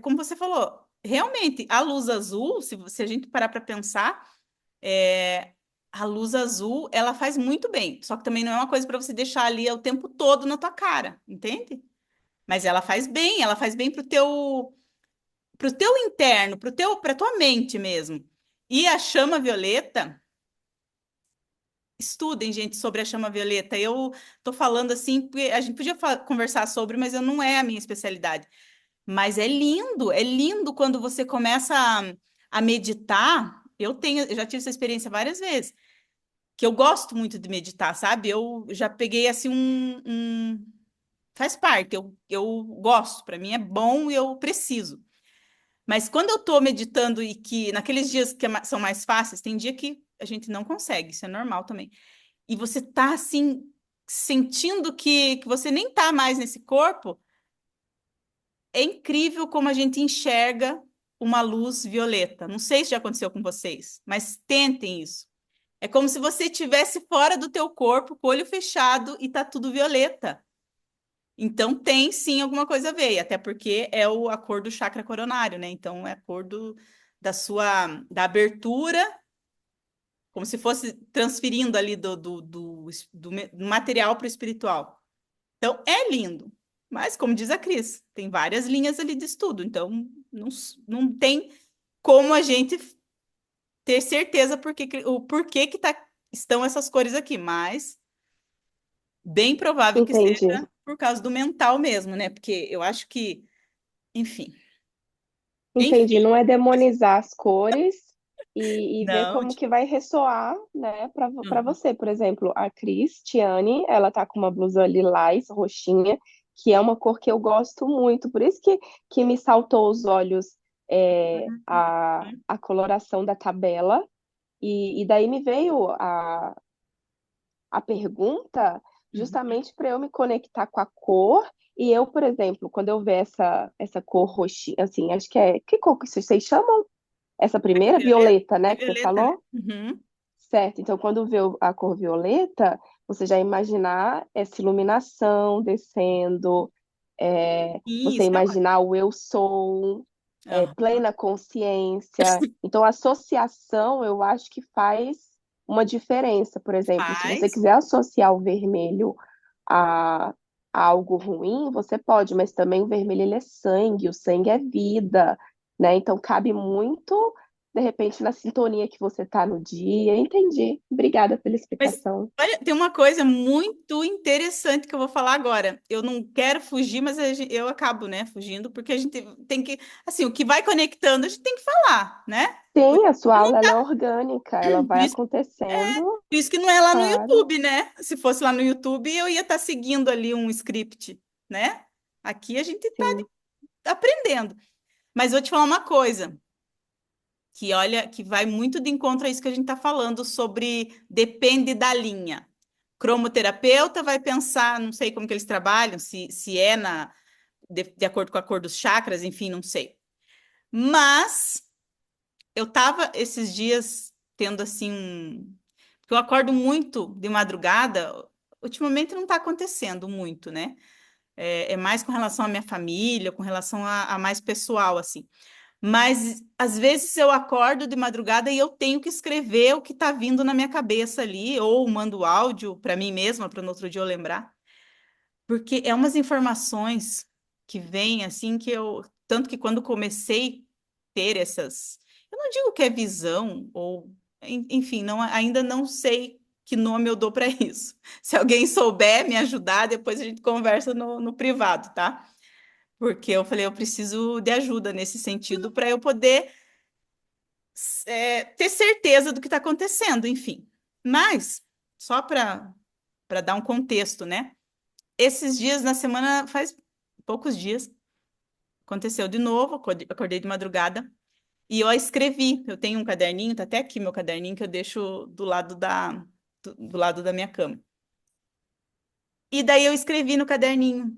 A: como você falou, realmente a luz azul, se a gente parar para pensar, é, a luz azul ela faz muito bem. Só que também não é uma coisa para você deixar ali o tempo todo na tua cara, entende? Mas ela faz bem pro teu interno, pra tua mente mesmo. E a chama violeta, estudem, gente, sobre a chama violeta. Eu tô falando assim, porque a gente podia conversar sobre, mas eu não é a minha especialidade. Mas é lindo quando você começa a meditar. Eu já tive essa experiência várias vezes, que eu gosto muito de meditar, sabe? Eu já peguei assim faz parte, eu gosto, para mim é bom e eu preciso. Mas quando eu estou meditando e que naqueles dias que são mais fáceis, tem dia que a gente não consegue, isso é normal também. E você tá assim, sentindo que você nem tá mais nesse corpo, é incrível como a gente enxerga. uma luz violeta. Não sei se já aconteceu com vocês, mas tentem isso. É como se você estivesse fora do teu corpo, com o olho fechado e tá tudo violeta. Então tem sim alguma coisa a ver, e até porque é a cor do chakra coronário, né? Então é a cor da abertura, como se fosse transferindo ali do material para o espiritual. Então é lindo. Mas, como diz a Cris, tem várias linhas ali de estudo, então não tem como a gente ter certeza o porquê que estão essas cores aqui, mas bem provável que
B: Entendi.
A: seja por causa do mental mesmo, né? Porque eu acho que, enfim,
B: Entendi.
A: enfim,
B: Não é demonizar as cores e ver
A: não.
B: como que vai ressoar, né, para
A: Uhum.
B: você. Por exemplo, a Cristiane, ela tá com uma blusa lilás, roxinha, que é uma cor que eu gosto muito. Por isso que me saltou aos olhos a coloração da tabela. E daí me veio a pergunta
A: Uhum.
B: justamente para eu me conectar com a cor. E eu, por exemplo, quando eu ver essa cor roxinha, assim, acho que é. Que cor que vocês chamam? Essa
A: Aqui,
B: primeira?
A: violeta,
B: Violeta, né? Que você
A: violeta, né?
B: falou?
A: Uhum.
B: Certo. Então, quando vê a cor violeta, você já imaginar essa iluminação descendo, você
A: Isso, é ótimo.
B: imaginar o eu sou,
A: Aham.
B: plena consciência. Então, a associação, eu acho que faz uma diferença. Por exemplo, se você
A: Faz.
B: quiser associar o vermelho a, a algo ruim, você pode, mas também o vermelho ele é sangue, o sangue é vida, né? Então, cabe muito de repente na sintonia que você tá no dia. Entendi. Obrigada pela
A: Mas
B: explicação.
A: olha, tem uma coisa muito interessante que eu vou falar agora. Eu não quero fugir, mas eu acabo, né, fugindo, porque a gente tem que, assim, o que vai conectando, a gente tem que falar, né? Por
B: Sim, a sua aula ela é orgânica, ela vai
A: isso,
B: acontecendo,
A: por isso que não é lá no
B: claro.
A: YouTube, né? Se fosse lá no YouTube, eu ia estar seguindo ali um script, né? Aqui a gente está
B: Sim.
A: aprendendo. Mas vou te falar uma coisa, que olha, que vai muito de encontro a isso que a gente está falando sobre depende da linha. Cromoterapeuta vai pensar, não sei como que eles trabalham, se é de acordo com a cor dos chakras, enfim, não sei. Mas eu tava esses dias tendo assim porque eu acordo muito de madrugada, ultimamente não está acontecendo muito, né? É mais com relação à minha família, com relação a mais pessoal, assim. Mas às vezes eu acordo de madrugada e eu tenho que escrever o que está vindo na minha cabeça ali, ou mando áudio para mim mesma, para no outro dia eu lembrar. Porque é umas informações que vêm assim que eu. Tanto que quando comecei a ter essas. Eu não digo que é visão, ou. Enfim, ainda não sei que nome eu dou para isso. Se alguém souber me ajudar, depois a gente conversa no privado, tá? Porque eu falei, eu preciso de ajuda nesse sentido para eu poder ter certeza do que está acontecendo, enfim. Mas, só para dar um contexto, né? Esses dias na semana, faz poucos dias, aconteceu de novo, acordei de madrugada e eu escrevi. Eu tenho um caderninho, tá até aqui meu caderninho que eu deixo do lado da minha cama. E daí eu escrevi no caderninho: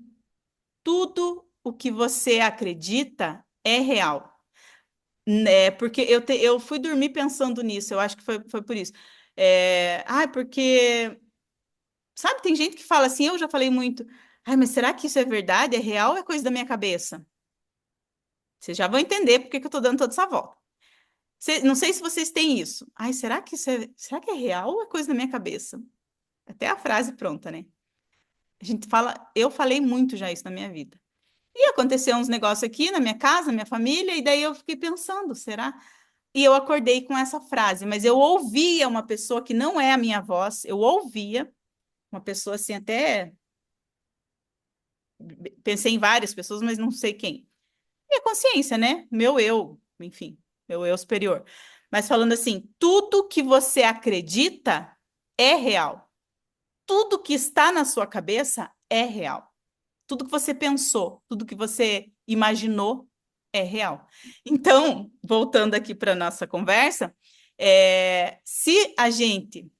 A: tudo o que você acredita é real. Né? Porque eu fui dormir pensando nisso, eu acho que foi por isso. Porque, sabe, tem gente que fala assim, eu já falei muito, ai, mas será que isso é verdade? É real ou é coisa da minha cabeça? Vocês já vão entender por que que eu tô dando toda essa volta. Não sei se vocês têm isso. Ai, será que é real ou é coisa da minha cabeça? Até a frase pronta, né? A gente fala, eu falei muito já isso na minha vida. E aconteceu uns negócios aqui na minha casa, na minha família, e daí eu fiquei pensando, será? E eu acordei com essa frase, mas eu ouvia uma pessoa que não é a minha voz, eu ouvia uma pessoa assim, até pensei em várias pessoas, mas não sei quem. E a consciência, né? Meu eu, enfim, meu eu superior. Mas falando assim, tudo que você acredita é real. Tudo que está na sua cabeça é real. Tudo que você pensou, tudo que você imaginou é real. Então, voltando aqui para a nossa conversa, se a gente,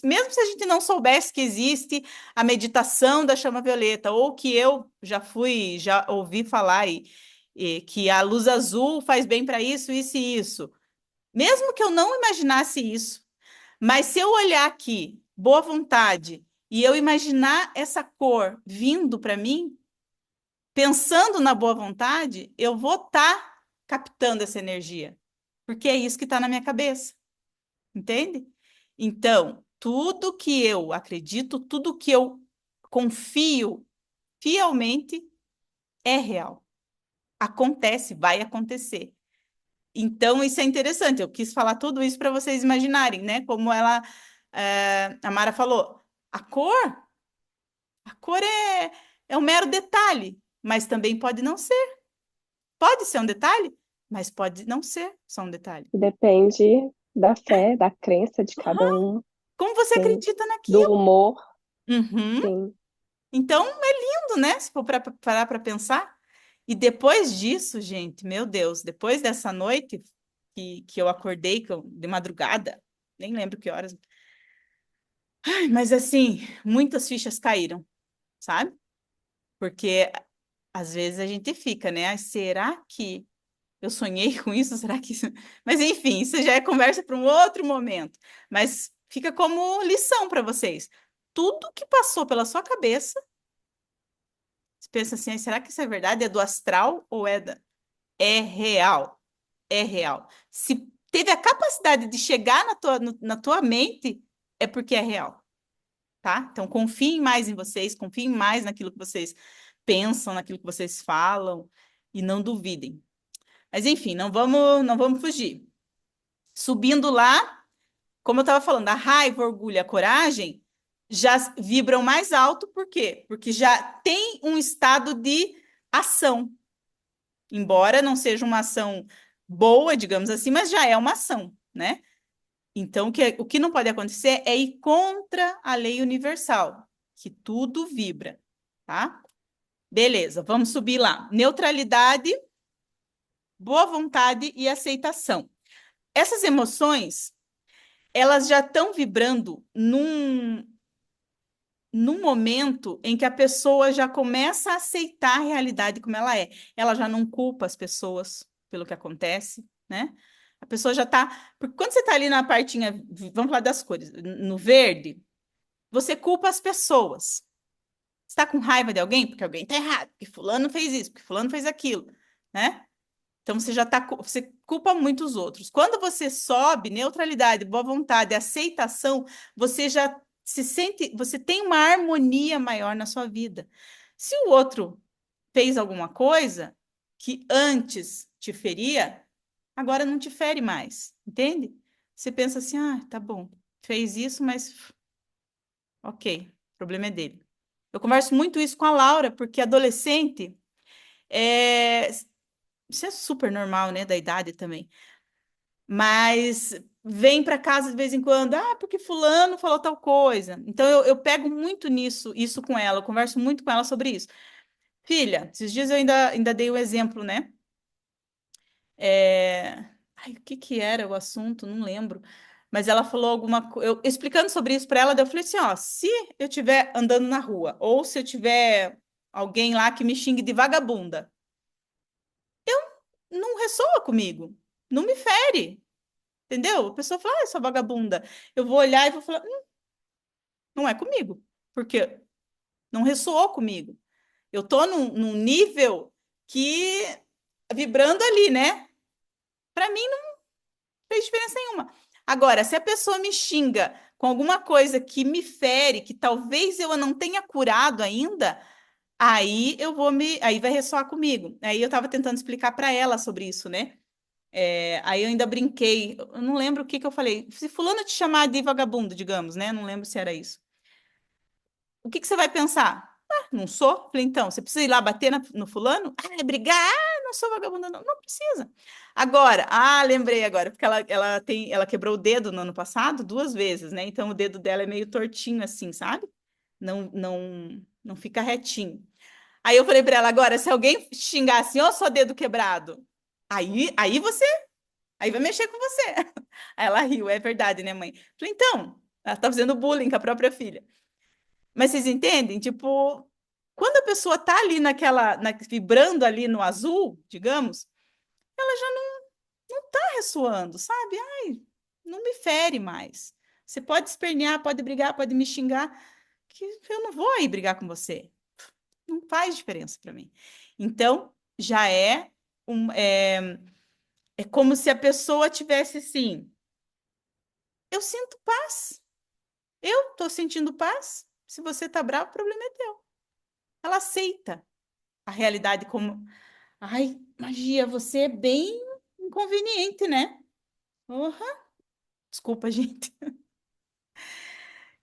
A: mesmo se a gente não soubesse que existe a meditação da chama violeta, ou que eu já ouvi falar e que a luz azul faz bem para isso, isso e isso. Mesmo que eu não imaginasse isso, mas se eu olhar aqui, boa vontade, e eu imaginar essa cor vindo para mim, pensando na boa vontade, eu vou estar captando essa energia, porque é isso que está na minha cabeça, entende? Então, tudo que eu acredito, tudo que eu confio fielmente é real. Acontece, vai acontecer. Então, isso é interessante. Eu quis falar tudo isso para vocês imaginarem, né? Como a Mara falou, a cor é um mero detalhe, mas também pode não ser. Pode ser um detalhe, mas pode não ser só um detalhe.
B: Depende da fé, da crença de cada um,
A: Como você
B: sim.
A: acredita
B: Do
A: naquilo?
B: humor,
A: Uhum.
B: sim.
A: Então, é lindo, né? Se for parar para pensar. E depois disso, gente, meu Deus, depois dessa noite que eu acordei de madrugada, nem lembro que horas. Ai, mas assim, muitas fichas caíram, sabe? Porque às vezes a gente fica, né? Ai, será que eu sonhei com isso? Será que isso... Mas enfim, isso já é conversa para um outro momento. Mas fica como lição para vocês. Tudo que passou pela sua cabeça, você pensa assim, "Ai, será que isso é verdade? É do astral ou é real? É real. Se teve a capacidade de chegar na tua mente, é porque é real, tá? Então confiem mais em vocês, confiem mais naquilo que vocês pensam, naquilo que vocês falam e não duvidem. Mas enfim, não vamos fugir. Subindo lá, como eu estava falando, a raiva, o orgulho, e a coragem já vibram mais alto, por quê? Porque já tem um estado de ação, embora não seja uma ação boa, digamos assim, mas já é uma ação, né? Então, o que não pode acontecer é ir contra a lei universal, que tudo vibra, tá? Beleza, vamos subir lá. Neutralidade, boa vontade e aceitação. Essas emoções, elas já estão vibrando num momento em que a pessoa já começa a aceitar a realidade como ela é. Ela já não culpa as pessoas pelo que acontece, né? A pessoa já está. Porque quando você está ali na partinha, vamos falar das cores, no verde, você culpa as pessoas. Você está com raiva de alguém porque alguém está errado, porque fulano fez isso, porque fulano fez aquilo, né? Então você já tá, você culpa muitos outros. Quando você sobe, neutralidade, boa vontade, aceitação, você já se sente, você tem uma harmonia maior na sua vida. Se o outro fez alguma coisa que antes te feria, agora não te fere mais, entende? Você pensa assim, ah, tá bom, fez isso, mas ok, o problema é dele. Eu converso muito isso com a Laura, porque adolescente isso é super normal, né, da idade também. Mas vem para casa de vez em quando, ah, porque fulano falou tal coisa. Então eu pego muito isso com ela, eu converso muito com ela sobre isso. Filha, esses dias eu ainda dei o exemplo, né? Ai, o que que era o assunto? Não lembro. Mas ela falou alguma coisa, eu explicando sobre isso para ela, daí eu falei assim, ó, se eu estiver andando na rua, ou se eu tiver alguém lá que me xingue de vagabunda, não ressoa comigo, não me fere. Entendeu? A pessoa fala, ah, sua vagabunda. Eu vou olhar e vou falar, não é comigo, porque não ressoou comigo. Eu tô num nível que vibrando ali, né? Para mim não fez diferença nenhuma. Agora, se a pessoa me xinga com alguma coisa que me fere, que talvez eu não tenha curado ainda, aí vai ressoar comigo. Aí eu estava tentando explicar para ela sobre isso, né? Aí eu ainda brinquei, eu não lembro o que que eu falei. Se fulano te chamar de vagabundo, digamos, né? Não lembro se era isso. O que que você vai pensar? Ah, não sou? Falei, então, você precisa ir lá bater no fulano? Ah, brigar? Ah, não sou vagabunda, não. Não precisa. Agora, lembrei agora, porque ela quebrou o dedo no ano passado 2 vezes, né? Então o dedo dela é meio tortinho assim, sabe? Não fica retinho. Aí eu falei para ela, agora, se alguém xingar assim, ó, só dedo quebrado, aí aí vai mexer com você. Aí ela riu, é verdade, né, mãe? Falei, então, ela tá fazendo bullying com a própria filha. Mas vocês entendem? Tipo, Quando a pessoa está ali vibrando ali no azul, digamos, ela já não está ressoando, sabe? Ai, não me fere mais. Você pode espernear, pode brigar, pode me xingar, que eu não vou aí brigar com você. Não faz diferença para mim. Então, já é como se a pessoa tivesse assim, eu sinto paz. Eu estou sentindo paz. Se você está bravo, o problema é teu. Ela aceita a realidade como, ai, magia, você é bem inconveniente, né? Uhum. Desculpa, gente.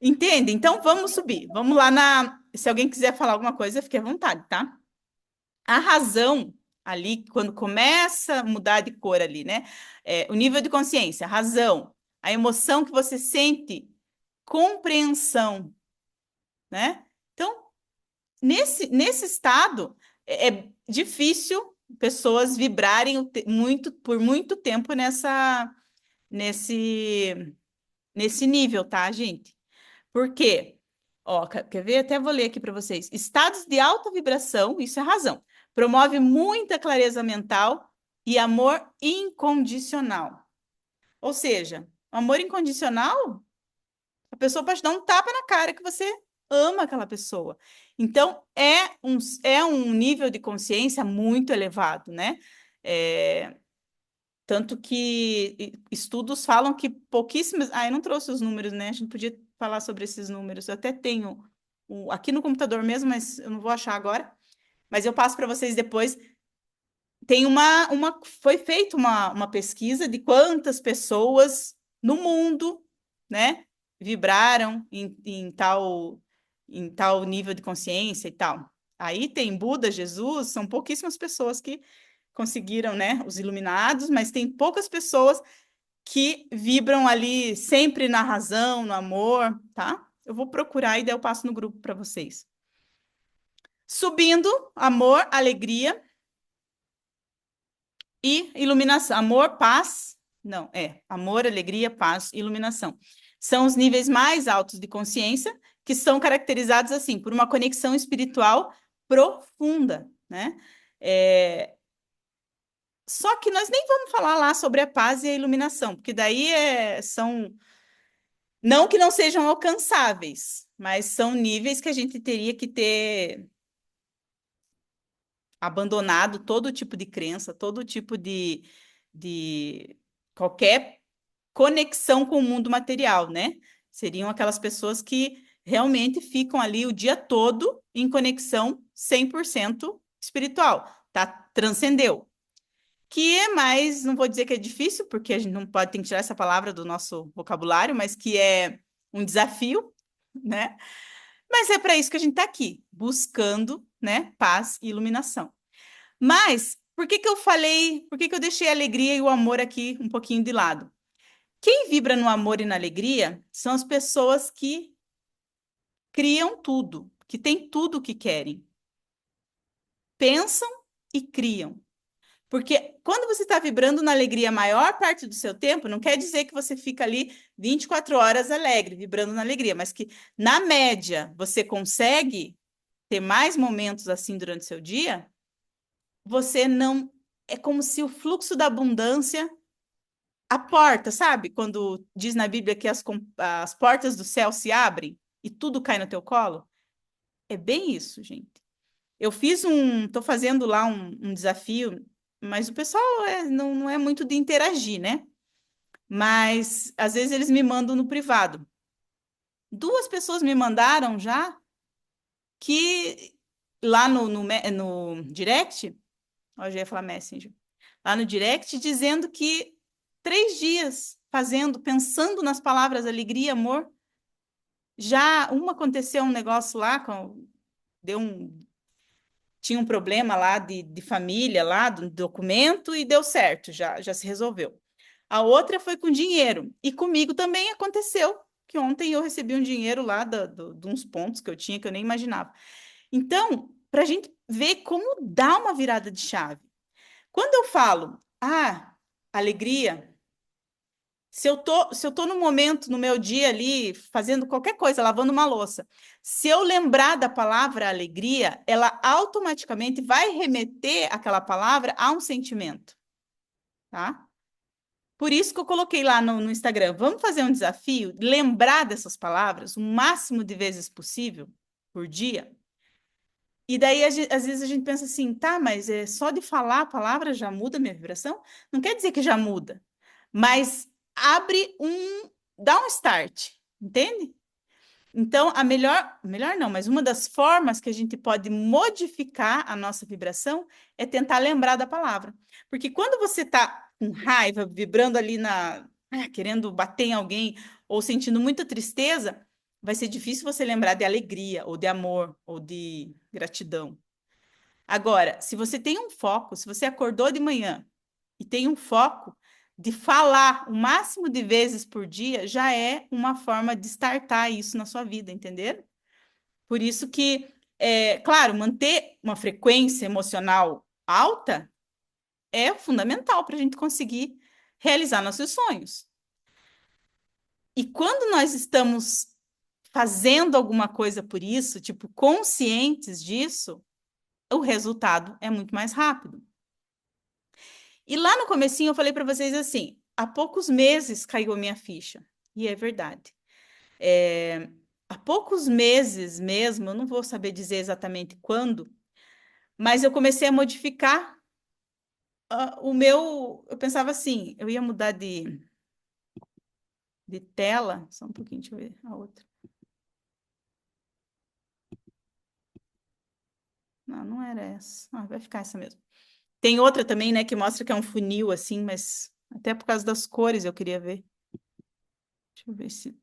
A: Entende? Então vamos subir. Vamos lá na. Se alguém quiser falar alguma coisa, fique à vontade, tá? A razão ali, quando começa a mudar de cor ali, né? O nível de consciência, a razão, a emoção que você sente, compreensão, né? Então, nesse estado, é difícil pessoas vibrarem por muito tempo nesse, nesse nível, tá, gente? Por quê? Ó, quer ver? Até vou ler aqui para vocês. Estados de alta vibração, isso é razão. Promove muita clareza mental e amor incondicional. Ou seja, amor incondicional, a pessoa pode dar um tapa na cara que você ama aquela pessoa. Então, é um nível de consciência muito elevado, né? É, tanto que estudos falam que pouquíssimas. Ah, eu não trouxe os números, né? A gente podia falar sobre esses números. Eu até tenho aqui no computador mesmo, mas eu não vou achar agora. Mas eu passo para vocês depois. Tem foi feita uma pesquisa de quantas pessoas no mundo, né, vibraram em tal nível de consciência e tal. Aí tem Buda, Jesus, são pouquíssimas pessoas que conseguiram, né, os iluminados, mas tem poucas pessoas que vibram ali sempre na razão, no amor, tá? Eu vou procurar e daí eu passo no grupo para vocês. Subindo, amor, alegria e iluminação. Amor, paz. Não, amor, alegria, paz e iluminação. São os níveis mais altos de consciência que são caracterizados assim por uma conexão espiritual profunda, né? Só que nós nem vamos falar lá sobre a paz e a iluminação, porque daí são. Não que não sejam alcançáveis, mas são níveis que a gente teria que ter abandonado todo tipo de crença, todo tipo de qualquer conexão com o mundo material, né? Seriam aquelas pessoas que realmente ficam ali o dia todo em conexão 100% espiritual, tá? Transcendeu. Que é mais, não vou dizer que é difícil, porque a gente não pode, tem que tirar essa palavra do nosso vocabulário, mas que é um desafio, né? Mas é para isso que a gente está aqui, buscando, né, paz e iluminação. Mas, por que que eu deixei a alegria e o amor aqui um pouquinho de lado? Quem vibra no amor e na alegria são as pessoas que criam tudo, que têm tudo o que querem. Pensam e criam. Porque quando você está vibrando na alegria a maior parte do seu tempo, não quer dizer que você fica ali 24 horas alegre, vibrando na alegria, mas que, na média, você consegue ter mais momentos assim durante o seu dia, você não. É como se o fluxo da abundância. A porta, sabe? Quando diz na Bíblia que as portas do céu se abrem e tudo cai no teu colo. É bem isso, gente. Tô fazendo lá um desafio, mas o pessoal não é muito de interagir, né? Mas às vezes eles me mandam no privado. 2 pessoas me mandaram já que lá no direct, ó, eu já ia falar Messenger, lá no direct, dizendo que 3 dias fazendo, pensando nas palavras alegria, amor, já aconteceu um negócio lá, deu tinha um problema lá de família, lá do documento, e deu certo, já se resolveu. A outra foi com dinheiro, e comigo também aconteceu, que ontem eu recebi um dinheiro lá de uns pontos que eu tinha, que eu nem imaginava. Então, para a gente ver como dá uma virada de chave. Quando eu falo, alegria, Se eu tô no momento, no meu dia ali, fazendo qualquer coisa, lavando uma louça, se eu lembrar da palavra alegria, ela automaticamente vai remeter aquela palavra a um sentimento, tá? Por isso que eu coloquei lá no Instagram, vamos fazer um desafio, lembrar dessas palavras o máximo de vezes possível por dia. E daí, às vezes, a gente pensa assim, tá, mas é só de falar a palavra já muda a minha vibração? Não quer dizer que já muda, mas dá um start, entende? Então, melhor não, mas uma das formas que a gente pode modificar a nossa vibração é tentar lembrar da palavra. Porque quando você está com raiva, vibrando ali querendo bater em alguém, ou sentindo muita tristeza, vai ser difícil você lembrar de alegria, ou de amor, ou de gratidão. Agora, se você tem um foco, se você acordou de manhã e tem um foco de falar o máximo de vezes por dia, já é uma forma de startar isso na sua vida, entenderam? Por isso que, claro, manter uma frequência emocional alta é fundamental para a gente conseguir realizar nossos sonhos. E quando nós estamos fazendo alguma coisa por isso, tipo, conscientes disso, o resultado é muito mais rápido. E lá no comecinho eu falei para vocês assim, há poucos meses caiu a minha ficha. E é verdade. Há poucos meses mesmo, eu não vou saber dizer exatamente quando, mas eu comecei a modificar o meu. Eu pensava assim, eu ia mudar de tela. Só um pouquinho, deixa eu ver a outra. Não, não era essa. Ah, vai ficar essa mesmo. Tem outra também, né, que mostra que é um funil assim, mas até por causa das cores eu queria ver. Deixa eu ver se.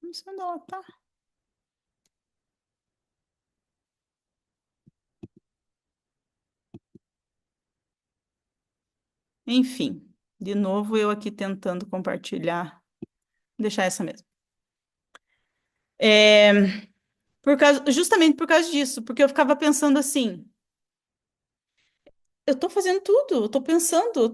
A: Não sei onde ela tá. Enfim, de novo eu aqui tentando compartilhar. Deixar essa mesmo. Justamente por causa disso, porque eu ficava pensando assim, eu tô fazendo tudo, eu tô pensando,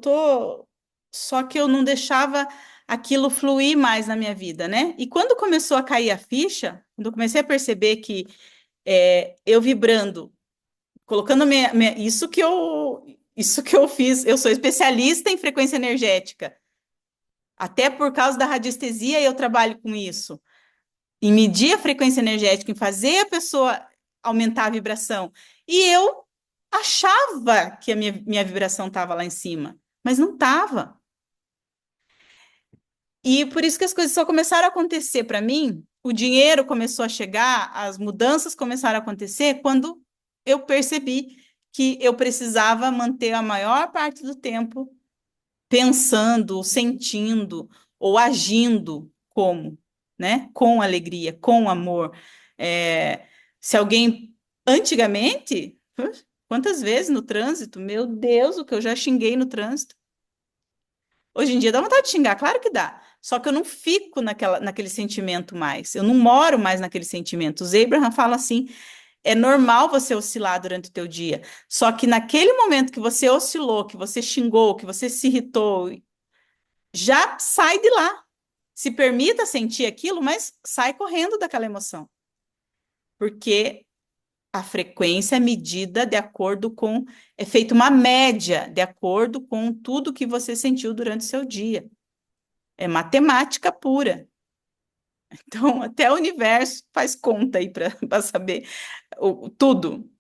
A: só que eu não deixava aquilo fluir mais na minha vida, né? E quando começou a cair a ficha, quando eu comecei a perceber que eu vibrando, colocando isso que eu fiz, eu sou especialista em frequência energética, até por causa da radiestesia eu trabalho com isso. Em medir a frequência energética, em fazer a pessoa aumentar a vibração. E eu achava que a minha vibração estava lá em cima, mas não estava. E por isso que as coisas só começaram a acontecer para mim, o dinheiro começou a chegar, as mudanças começaram a acontecer quando eu percebi que eu precisava manter a maior parte do tempo pensando, sentindo ou agindo como, né? Com alegria, com amor. Se alguém antigamente, quantas vezes no trânsito? Meu Deus, o que eu já xinguei no trânsito. Hoje em dia dá vontade de xingar, claro que dá. Só que eu não fico naquele sentimento mais. Eu não moro mais naquele sentimento. Os Abraham fala assim: é normal você oscilar durante o teu dia. Só que naquele momento que você oscilou, que você xingou, que você se irritou, já sai de lá. Se permita sentir aquilo, mas sai correndo daquela emoção. Porque a frequência é medida de acordo com, é feita uma média de acordo com tudo que você sentiu durante o seu dia. É matemática pura. Então, até o universo faz conta aí para saber tudo,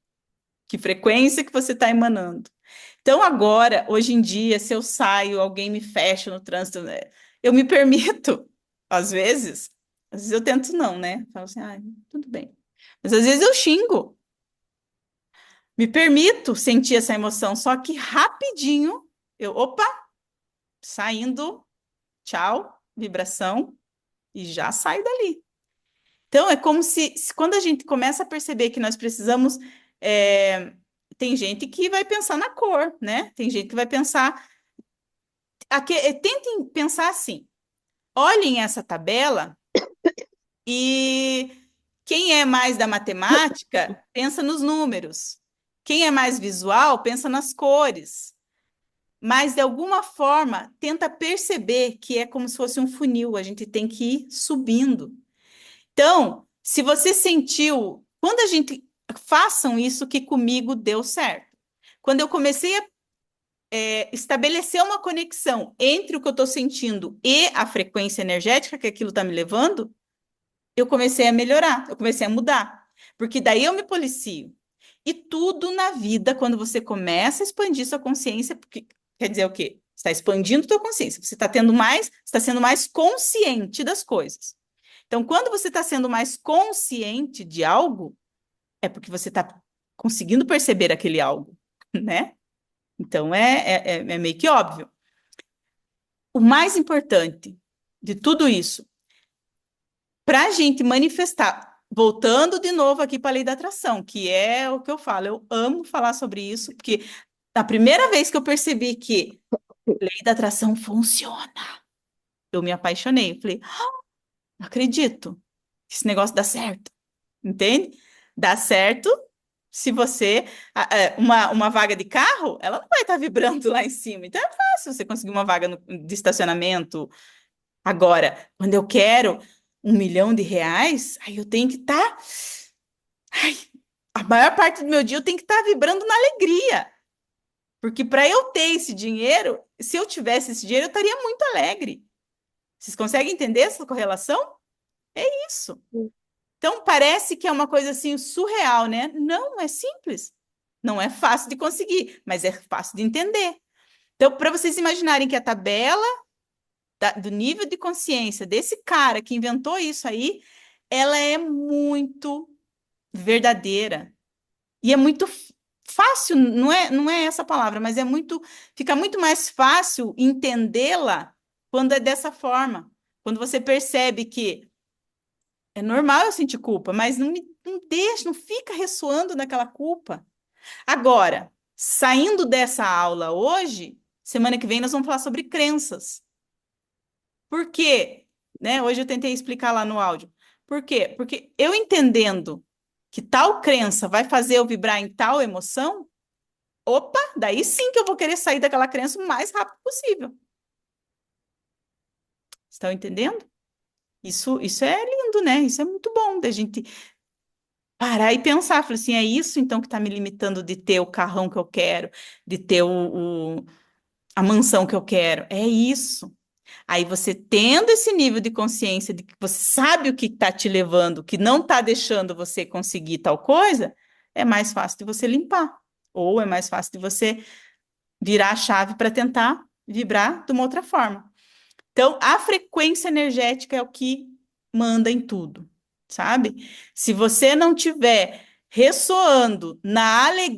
A: que frequência que você está emanando. Então, agora, hoje em dia, se eu saio, alguém me fecha no trânsito, né, eu me permito, às vezes eu tento não, né? Falo assim, tudo bem. Mas às vezes eu xingo, me permito sentir essa emoção, só que rapidinho opa, saindo, tchau, vibração, e já saio dali. Então, é como se quando a gente começa a perceber que nós precisamos. Tem gente que vai pensar na cor, né? Tem gente que vai pensar. Tentem pensar assim: olhem essa tabela e quem é mais da matemática, pensa nos números. Quem é mais visual, pensa nas cores. mas de alguma forma tenta perceber que é como se fosse um funil, a gente tem que ir subindo. Então, se você sentiu, quando a gente façam isso que comigo deu certo. Quando eu comecei a estabelecer uma conexão entre o que eu estou sentindo e a frequência energética que aquilo está me levando, eu comecei a melhorar, eu comecei a mudar. Porque daí eu me policio. E tudo na vida, quando você começa a expandir sua consciência, porque quer dizer o quê? Você está expandindo sua consciência, você está tendo mais, está sendo mais consciente das coisas. Então, quando você está sendo mais consciente de algo, é porque você está conseguindo perceber aquele algo, né? Então, é meio que óbvio. O mais importante de tudo isso, para a gente manifestar, voltando de novo aqui para a lei da atração, que é o que eu falo, eu amo falar sobre isso, porque a primeira vez que eu percebi que lei da atração funciona, eu me apaixonei. Eu falei, não acredito que esse negócio dá certo, entende? Dá certo se você. Uma vaga de carro, ela não vai estar vibrando lá em cima. Então é fácil você conseguir uma vaga de estacionamento. Agora, quando eu quero R$ 1 milhão, aí eu tenho que estar. A maior parte do meu dia eu tenho que estar vibrando na alegria. Porque para eu ter esse dinheiro, se eu tivesse esse dinheiro, eu estaria muito alegre. Vocês conseguem entender essa correlação? É isso. Então, parece que é uma coisa assim surreal, né? Não, é simples. Não é fácil de conseguir, mas é fácil de entender. Então, para vocês imaginarem que a tabela do nível de consciência desse cara que inventou isso aí, ela é muito verdadeira. E é muito fácil, não é essa palavra, mas fica muito mais fácil entendê-la quando é dessa forma. Quando você percebe que é normal eu sentir culpa, mas não deixa, não fica ressoando naquela culpa. Agora, saindo dessa aula hoje, semana que vem nós vamos falar sobre crenças. Por quê? Né? Hoje eu tentei explicar lá no áudio. Por quê? Porque eu entendendo que tal crença vai fazer eu vibrar em tal emoção, opa, daí sim que eu vou querer sair daquela crença o mais rápido possível. Estão entendendo? Isso é lindo, né? Isso é muito bom da gente parar e pensar, falar assim, é isso então que está me limitando de ter o carrão que eu quero, de ter a mansão que eu quero. É isso. Aí você tendo esse nível de consciência de que você sabe o que está te levando, que não está deixando você conseguir tal coisa, é mais fácil de você limpar. Ou é mais fácil de você virar a chave para tentar vibrar de uma outra forma. Então, a frequência energética é o que manda em tudo, sabe? Se você não tiver ressoando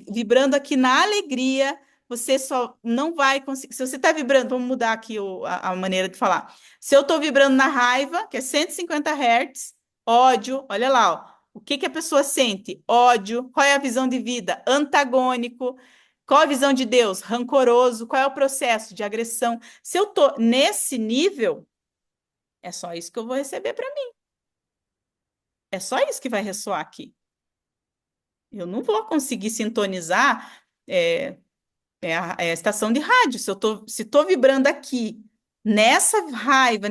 A: vibrando aqui na alegria, você só não vai conseguir. Se você está vibrando, vamos mudar aqui a maneira de falar. Se eu estou vibrando na raiva, que é 150 Hz, ódio, olha lá, ó, o que que a pessoa sente? Ódio. Qual é a visão de vida? Antagônico. Qual a visão de Deus? Rancoroso. Qual é o processo de agressão? Se eu tô nesse nível, é só isso que eu vou receber para mim. É só isso que vai ressoar aqui. Eu não vou conseguir sintonizar a estação de rádio. Se tô vibrando aqui, nessa raiva,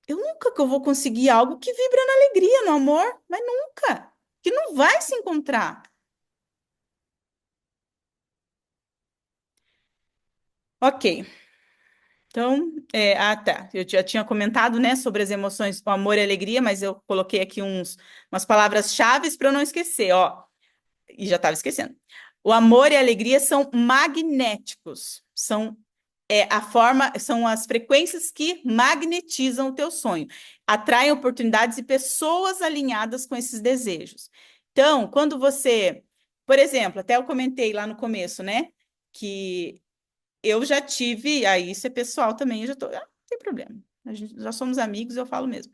A: eu nunca que eu vou conseguir algo que vibra na alegria, no amor, mas nunca. Que não vai se encontrar. Ok. Então, tá. Eu já tinha comentado, né, sobre as emoções, o amor e a alegria, mas eu coloquei aqui umas palavras-chave para eu não esquecer, ó. E já estava esquecendo. O amor e a alegria são magnéticos. São as frequências que magnetizam o teu sonho. Atraem oportunidades e pessoas alinhadas com esses desejos. Então, quando você, por exemplo, até eu comentei lá no começo, né, que eu já tive, aí isso é pessoal também, não tem problema. A gente já somos amigos, eu falo mesmo.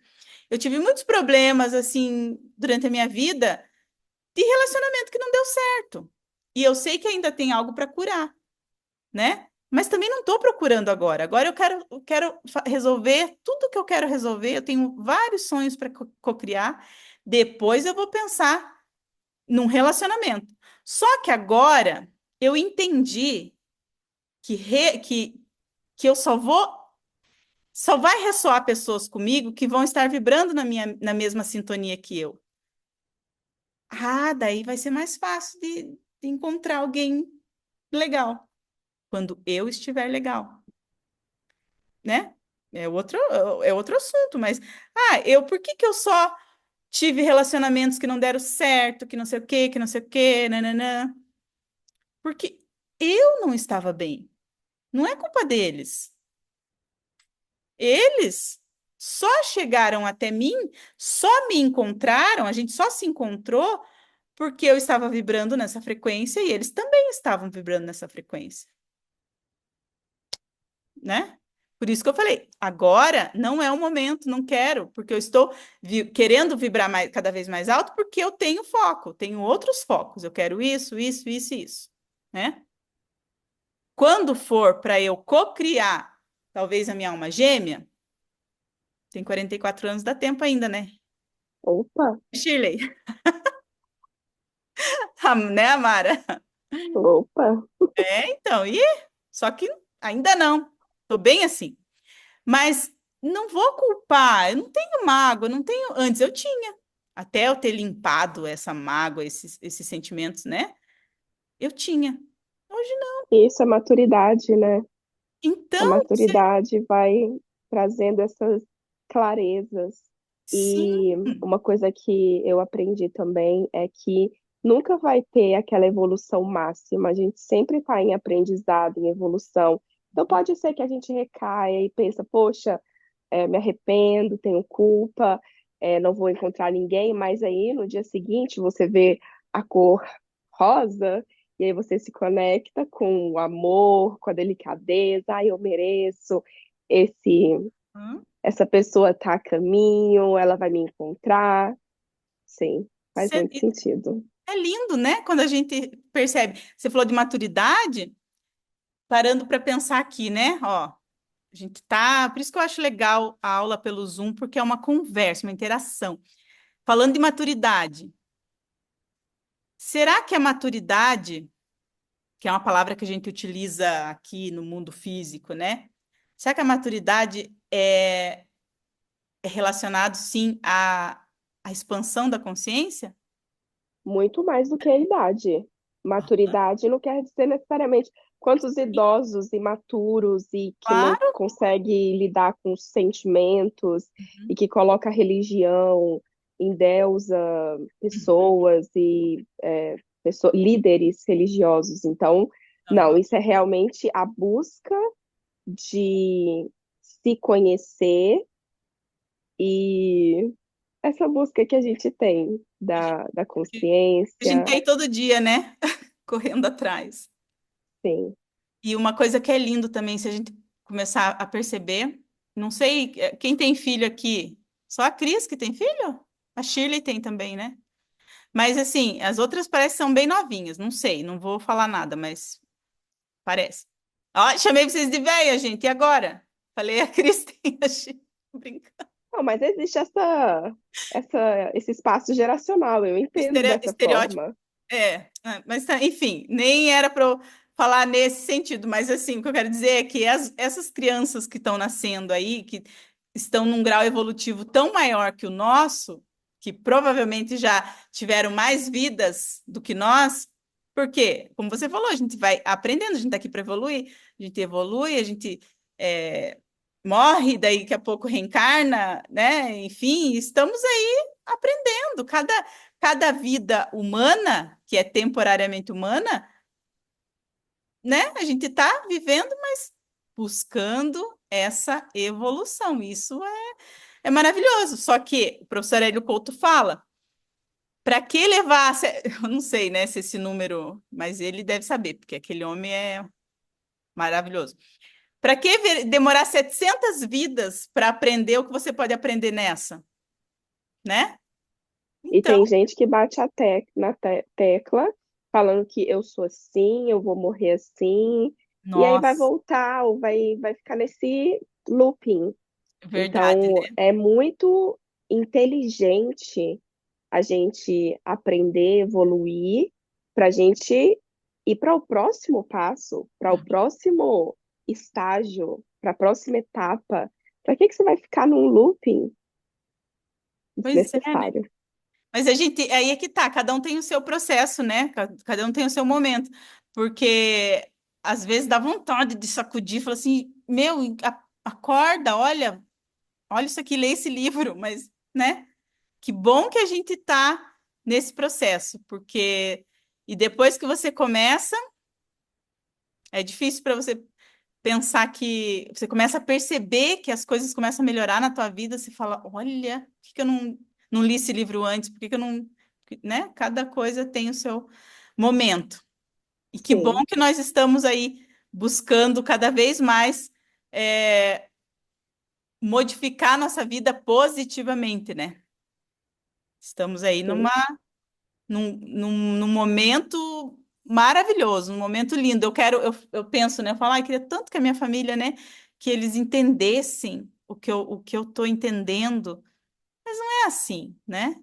A: Eu tive muitos problemas, assim, durante a minha vida, de relacionamento que não deu certo. E eu sei que ainda tem algo para curar, né? Mas também não estou procurando agora. Agora eu quero resolver tudo que eu quero resolver. Eu tenho vários sonhos para cocriar. Depois eu vou pensar num relacionamento. Só que agora eu entendi que eu só vai ressoar pessoas comigo que vão estar vibrando na mesma sintonia que eu. Ah, daí vai ser mais fácil de encontrar alguém legal, quando eu estiver legal, né? É outro assunto, mas por que que eu só tive relacionamentos que não deram certo, que não sei o quê, que não sei o quê, nananã? Porque eu não estava bem. Não é culpa deles. Eles só chegaram até mim, só me encontraram, a gente só se encontrou porque eu estava vibrando nessa frequência e eles também estavam vibrando nessa frequência, né? Por isso que eu falei, agora não é o momento, não quero, porque eu estou querendo vibrar cada vez mais alto, porque eu tenho foco, tenho outros focos, eu quero isso, isso, isso e isso, né? Quando for para eu co-criar, talvez a minha alma gêmea, tem 44 anos, dá tempo ainda, né?
B: Opa,
A: Shirley, né, Amara?
B: opa.
A: Então, só que ainda não, tô bem assim. Mas não vou culpar, eu não tenho mágoa, não tenho. Antes eu tinha, até eu ter limpado essa mágoa, esses sentimentos, né? Eu tinha. Hoje não.
B: Isso é maturidade, né? A
A: Então,
B: maturidade vai trazendo essas clarezas.
A: sim,
B: E uma coisa que eu aprendi também é que nunca vai ter aquela evolução máxima, a gente sempre está em aprendizado, em evolução. Então pode ser que a gente recaia e pensa, poxa, me arrependo, tenho culpa, não vou encontrar ninguém, mas aí no dia seguinte você vê a cor rosa e aí você se conecta com o amor, com a delicadeza, eu mereço, esse,
A: hum,
B: essa pessoa está a caminho, ela vai me encontrar. Sim, faz muito sentido.
A: é lindo, né? Quando a gente percebe. Você falou de maturidade, parando para pensar aqui, né? Ó, a gente tá. Por isso que eu acho legal a aula pelo Zoom, porque é uma conversa, uma interação. Falando de maturidade, será que a maturidade, que é uma palavra que a gente utiliza aqui no mundo físico, né? Será que a maturidade é relacionado, sim, à expansão da consciência?
B: Muito mais do que a idade. Maturidade não quer dizer necessariamente quantos idosos imaturos e que não
A: Claro.
B: consegue lidar com os sentimentos e
A: Uhum,
B: que coloca a religião, endeusa
A: uhum,
B: pessoas e líderes religiosos. Então, não,
A: aham.
B: isso é realmente a busca de se conhecer e essa busca que a gente tem da
A: A gente
B: consciência,
A: tem todo dia, né? Correndo atrás.
B: sim.
A: E uma coisa que é lindo também, se a gente começar a perceber, não sei, quem tem filho aqui? Só a Cris que tem filho? A Shirley tem também, né? Mas assim, as outras parecem que são bem novinhas, não sei, não vou falar nada, mas parece. Ó, chamei vocês de véia, gente, e agora? Falei a Cris tem a Shirley. Brincando.
B: Não, mas existe esse espaço geracional, eu entendo dessa
A: Estereótipo.
B: forma.
A: Mas enfim, nem era para eu falar nesse sentido, mas assim, o que eu quero dizer é que essas crianças que estão nascendo aí, que estão num grau evolutivo tão maior que o nosso, que provavelmente já tiveram mais vidas do que nós, porque, como você falou, a gente vai aprendendo, a gente está aqui para evoluir, a gente evolui, a gente é, morre, daí daqui a pouco reencarna, né? Enfim, estamos aí aprendendo. Cada vida humana, que é temporariamente humana, né? A gente está vivendo, mas buscando essa evolução. Isso é maravilhoso. Só que o professor Hélio Couto fala, para que levar, eu não sei, né, se esse número, mas ele deve saber, porque aquele homem é maravilhoso. Para que demorar 700 vidas para aprender o que você pode aprender nessa, né?
B: E
A: Então,
B: tem gente que bate na tecla, falando que eu sou assim, eu vou morrer assim, e aí vai
A: nossa,
B: voltar, ou vai ficar nesse looping.
A: verdade,
B: Então,
A: né?
B: é muito inteligente a gente aprender, evoluir, para a gente E para o próximo passo, para o próximo estágio, para a próxima etapa, para que você vai ficar num looping
A: Pois é, né?
B: desnecessário?
A: Mas a gente, aí é que tá, cada um tem o seu processo, né? Cada um tem o seu momento. Porque às vezes dá vontade de sacudir, falar assim, meu, acorda, olha isso aqui, lê esse livro, mas, né? Que bom que a gente tá nesse processo, porque e depois que você começa, é difícil para você pensar que você começa a perceber que as coisas começam a melhorar na tua vida, você fala, olha, por que que eu não li esse livro antes? Por que que eu não, né? Cada coisa tem o seu momento. E que bom
B: Sim,
A: que nós estamos aí buscando cada vez mais modificar nossa vida positivamente, né? Estamos aí
B: sim.
A: num momento maravilhoso, um momento lindo. Eu penso, né? Eu falo, ai, queria tanto que a minha família, né, que eles entendessem o que eu tô entendendo. Não é assim, né?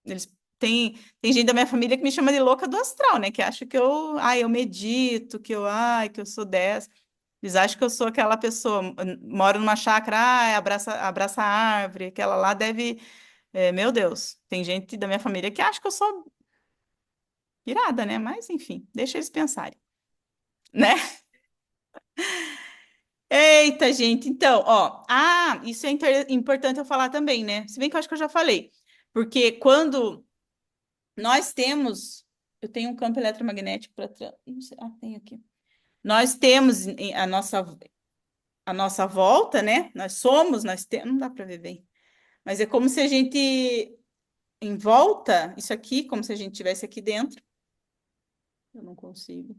A: Eles tem gente da minha família que me chama de louca do astral, né? Que acha que eu medito, que eu sou dessa. Eles acham que eu sou aquela pessoa, moro numa chácara, abraça a árvore, aquela lá deve, meu Deus, tem gente da minha família que acha que eu sou irada, né? Mas enfim, deixa eles pensarem, né? Eita, gente, então, ó, isso é importante eu falar também, né? Se bem que eu acho que eu já falei, porque quando nós temos, eu tenho um campo eletromagnético para, não sei, tenho aqui. Nós temos a nossa volta, né? Nós temos, não dá para ver bem, mas é como se a gente em volta, isso aqui, como se a gente tivesse aqui dentro. Eu não consigo.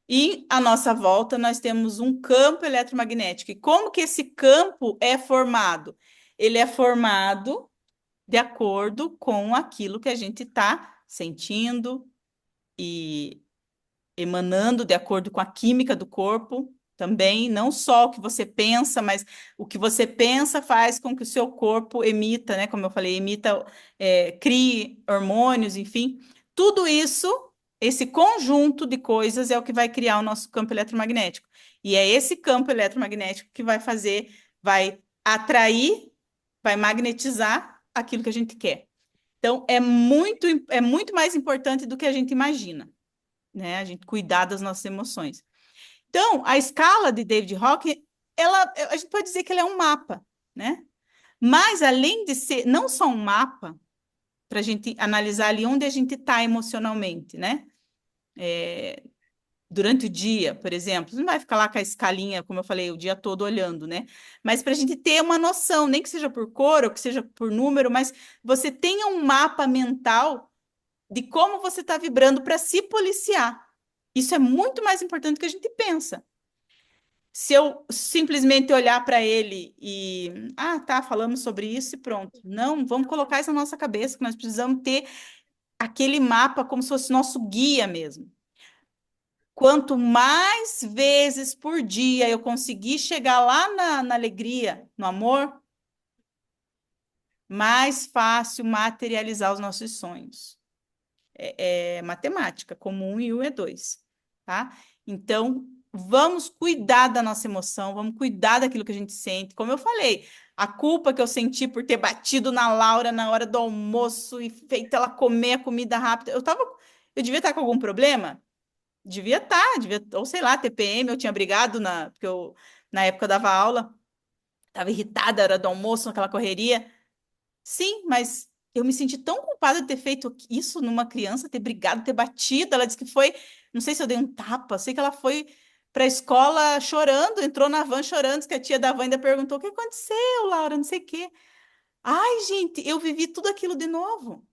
A: E à nossa volta nós temos um campo eletromagnético. E como que esse campo é formado? Ele é formado de acordo com aquilo que a gente está sentindo e emanando, de acordo com a química do corpo também. Não só o que você pensa, mas o que você pensa faz com que o seu corpo emita, né? Como eu falei, crie hormônios, enfim. Tudo isso, esse conjunto de coisas é o que vai criar o nosso campo eletromagnético. E é esse campo eletromagnético que vai atrair, vai magnetizar aquilo que a gente quer. Então, é muito mais importante do que a gente imagina, né? A gente cuidar das nossas emoções. Então, a escala de David Hawkins, a gente pode dizer que ela é um mapa, né? Mas, além de ser não só um mapa, para a gente analisar ali onde a gente está emocionalmente, né? Durante o dia, por exemplo, você não vai ficar lá com a escalinha, como eu falei, o dia todo olhando, né? Mas para a gente ter uma noção, nem que seja por cor ou que seja por número, mas você tenha um mapa mental de como você está vibrando para se policiar. Isso é muito mais importante do que a gente pensa. Se eu simplesmente olhar para ele tá, falamos sobre isso e pronto. Não, vamos colocar isso na nossa cabeça, que nós precisamos ter aquele mapa como se fosse nosso guia mesmo. Quanto mais vezes por dia eu conseguir chegar lá na alegria, no amor, mais fácil materializar os nossos sonhos. É matemática, como 1 e 1 é 2, tá? Então, vamos cuidar da nossa emoção, vamos cuidar daquilo que a gente sente. Como eu falei, a culpa que eu senti por ter batido na Laura na hora do almoço e feito ela comer a comida rápida, eu devia estar com algum problema? Ou sei lá, TPM, eu tinha brigado porque eu, na época eu dava aula, estava irritada, era do almoço, naquela correria. Sim, mas eu me senti tão culpada de ter feito isso numa criança, ter brigado, ter batido. Ela disse que foi, não sei se eu dei um tapa, sei que ela foi para a escola chorando, entrou na van chorando, disse que a tia da van ainda perguntou: o que aconteceu, Laura? Não sei o quê. Ai, gente, eu vivi tudo aquilo de novo.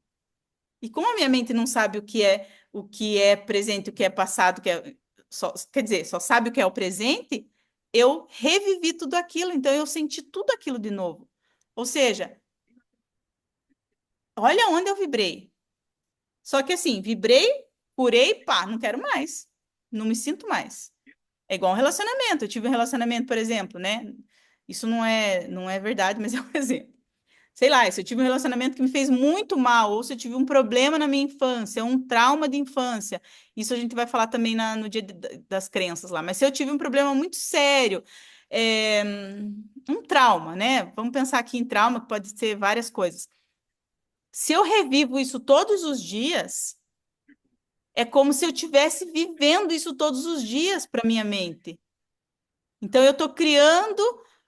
A: E como a minha mente não sabe o que é presente, o que é passado, quer dizer, só sabe o que é o presente, eu revivi tudo aquilo, então eu senti tudo aquilo de novo. Ou seja, olha onde eu vibrei. Só que assim, vibrei, curei, pá, não quero mais. Não me sinto mais. É igual um relacionamento. Eu tive um relacionamento, por exemplo, né? Isso não é verdade, mas é um exemplo. sei lá, se eu tive um relacionamento que me fez muito mal, ou se eu tive um problema na minha infância, um trauma de infância, isso a gente vai falar também no dia das crenças lá, mas se eu tive um problema muito sério, é, um trauma, né? Vamos pensar aqui em trauma, que pode ser várias coisas. Se eu revivo isso todos os dias, é como se eu estivesse vivendo isso todos os dias para minha mente. Então, eu estou criando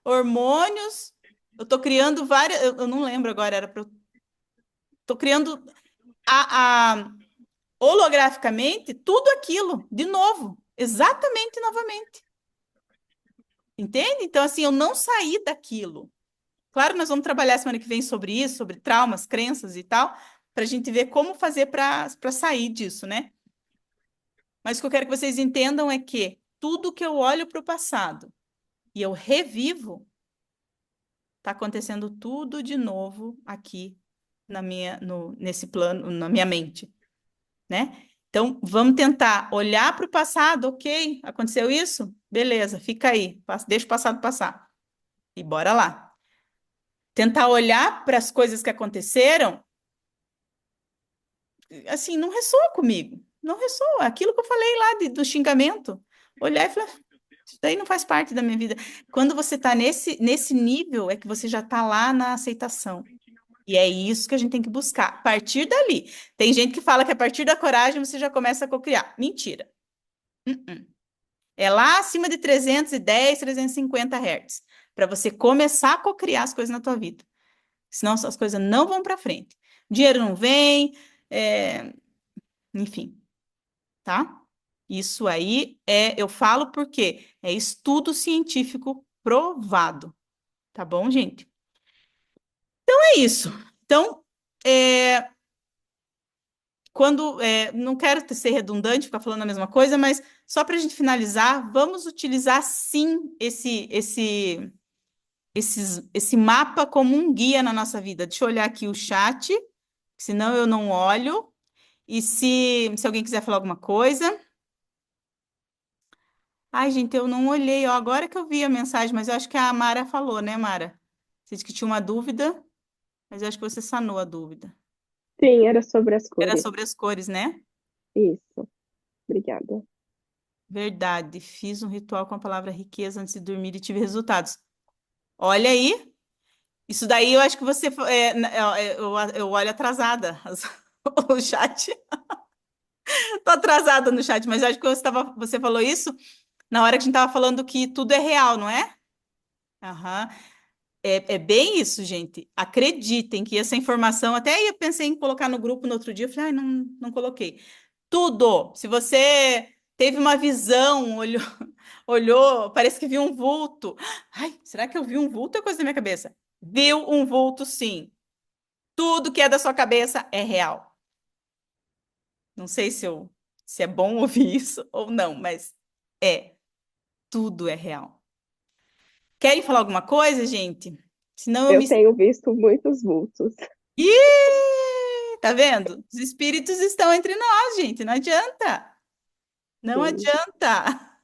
A: hormônios, eu estou criando várias. Eu não lembro agora, era para. Estou criando holograficamente tudo aquilo, de novo, exatamente novamente. Entende? Então, assim, eu não saí daquilo. Claro, nós vamos trabalhar semana que vem sobre isso, sobre traumas, crenças e tal, para a gente ver como fazer para sair disso, né? Mas o que eu quero que vocês entendam é que tudo que eu olho para o passado e eu revivo, está acontecendo tudo de novo aqui nesse plano, na minha mente, né? Então, vamos tentar olhar para o passado, ok? Aconteceu isso? Beleza, fica aí, deixa o passado passar. E bora lá. Tentar olhar para as coisas que aconteceram, assim, não ressoa comigo. Não ressoa. Aquilo que eu falei lá do xingamento. Olhar e falar, isso daí não faz parte da minha vida. Quando você está nesse nível, é que você já está lá na aceitação. E é isso que a gente tem que buscar. A partir dali. Tem gente que fala que a partir da coragem você já começa a cocriar. Mentira. Uh-uh. É lá acima de 310, 350 Hz. Para você começar a cocriar as coisas na tua vida. Senão as coisas não vão para frente. O dinheiro não vem, enfim, tá? Isso aí eu falo porque é estudo científico provado. Tá bom, gente? Então é isso. Então, não quero ser redundante, ficar falando a mesma coisa, mas só para a gente finalizar, vamos utilizar sim esse mapa como um guia na nossa vida. Deixa eu olhar aqui o chat, senão eu não olho. E se alguém quiser falar alguma coisa. Ai, gente, eu não olhei, ó, agora que eu vi a mensagem, mas eu acho que a Mara falou, né, Mara? Você disse que tinha uma dúvida, mas eu acho que você sanou a dúvida.
B: Sim, era sobre as
A: Era
B: cores.
A: sobre as cores, né?
B: Isso. Obrigada.
A: Verdade. Fiz um ritual com a palavra riqueza antes de dormir e tive resultados. Olha aí. Isso daí eu acho que você. Eu olho atrasada o chat. Tô atrasada no chat, mas eu acho que você falou isso na hora que a gente estava falando que tudo é real, não é? Aham. É bem isso, gente. Acreditem que essa informação, até eu pensei em colocar no grupo no outro dia, eu falei, ai, não coloquei. Tudo. Se você teve uma visão, olhou, parece que viu um vulto. Ai, será que eu vi um vulto? É coisa da minha cabeça. Viu um vulto, sim. Tudo que é da sua cabeça é real. Não sei se é bom ouvir isso ou não, mas é. Tudo é real. Querem falar alguma coisa, gente? Senão eu
B: Eu
A: me.
B: tenho visto muitos vultos.
A: Ih, tá vendo? Os espíritos estão entre nós, gente. Não adianta. Não
B: Sim.
A: adianta.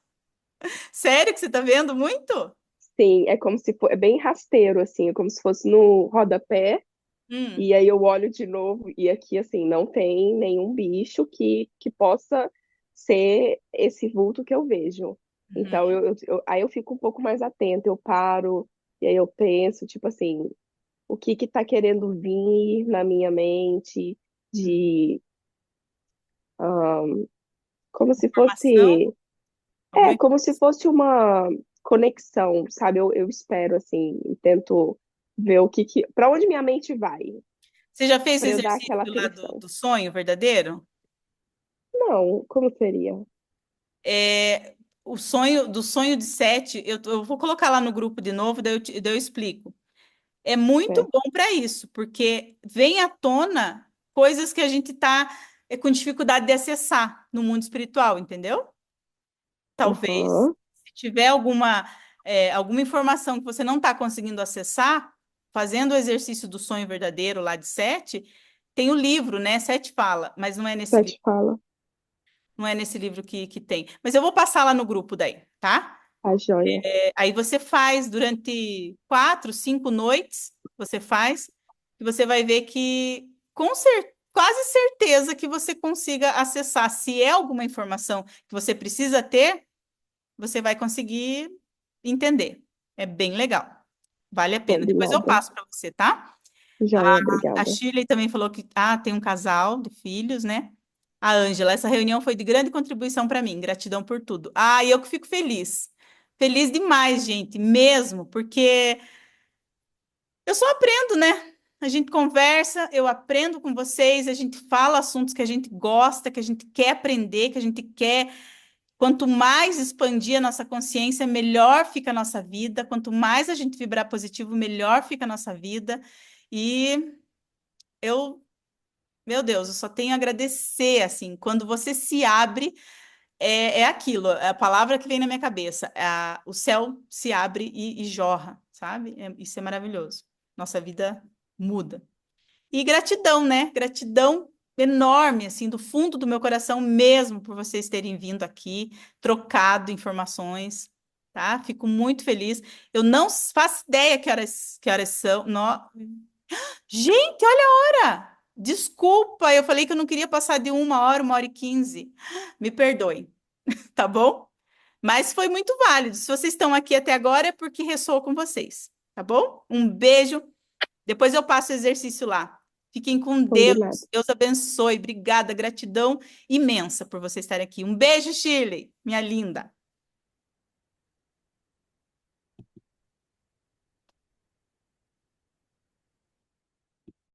A: Sério que você tá vendo muito?
B: Sim, é como se fosse, é bem rasteiro, assim, é como se fosse no rodapé,
A: Hum,
B: e aí eu olho de novo, e aqui, assim, não tem nenhum bicho que possa ser esse vulto que eu vejo. Então,
A: uhum.
B: aí eu fico um pouco mais atenta, eu paro, e aí eu penso, tipo assim, o que que tá querendo vir na minha mente de, ahn, como se
A: Informação?
B: fosse,
A: Alguma
B: como se
A: informação?
B: fosse uma conexão, sabe? Eu espero, assim, e tento ver para onde minha mente vai,
A: Você já fez o
B: para eu dar
A: exercício
B: aquela
A: lá do,
B: atenção.
A: do sonho verdadeiro?
B: Não, como seria?
A: É, do sonho de sete, eu vou colocar lá no grupo de novo, daí eu explico. É muito
B: É,
A: bom para isso, porque vem à tona coisas que a gente está com dificuldade de acessar no mundo espiritual, entendeu? Talvez,
B: aham,
A: se tiver alguma informação que você não está conseguindo acessar, fazendo o exercício do sonho verdadeiro lá de Sete, tem o livro, né? Sete fala, mas não é nesse
B: Sete
A: livro,
B: fala,
A: não é nesse livro que tem. Mas eu vou passar lá no grupo daí, tá?
B: a joia.
A: Aí você faz durante 4, 5 noites, você faz. que você vai ver que quase certeza que você consiga acessar. Se é alguma informação que você precisa ter, você vai conseguir entender. É bem legal. Vale a pena. Depois eu
B: Combinado.
A: passo para você, tá?
B: Joia,
A: A
B: obrigada.
A: Shirley também falou que tem um casal de filhos, né? A Ângela, essa reunião foi de grande contribuição para mim. Gratidão por tudo. E eu que fico feliz. Feliz demais, gente, mesmo, porque eu só aprendo, né? A gente conversa, eu aprendo com vocês, a gente fala assuntos que a gente gosta, que a gente quer aprender, que a gente quer. Quanto mais expandir a nossa consciência, melhor fica a nossa vida. Quanto mais a gente vibrar positivo, melhor fica a nossa vida. E eu, meu Deus, eu só tenho a agradecer, assim, quando você se abre, é aquilo, é a palavra que vem na minha cabeça, o céu se abre e jorra, sabe? Isso é maravilhoso. Nossa vida muda. E gratidão, né? Gratidão enorme, assim, do fundo do meu coração mesmo, por vocês terem vindo aqui, trocado informações, tá? Fico muito feliz. Eu não faço ideia que horas são. Gente, olha a hora! Desculpa, eu falei que eu não queria passar de 1 hora e 15. Me perdoem, tá bom? Mas foi muito válido. Se vocês estão aqui até agora é porque ressoou com vocês, tá bom? Um beijo. Depois eu passo o exercício lá. Fiquem com Deus.
B: Combinado.
A: Deus abençoe. Obrigada, gratidão imensa por você estar aqui. Um beijo, Shirley, minha linda.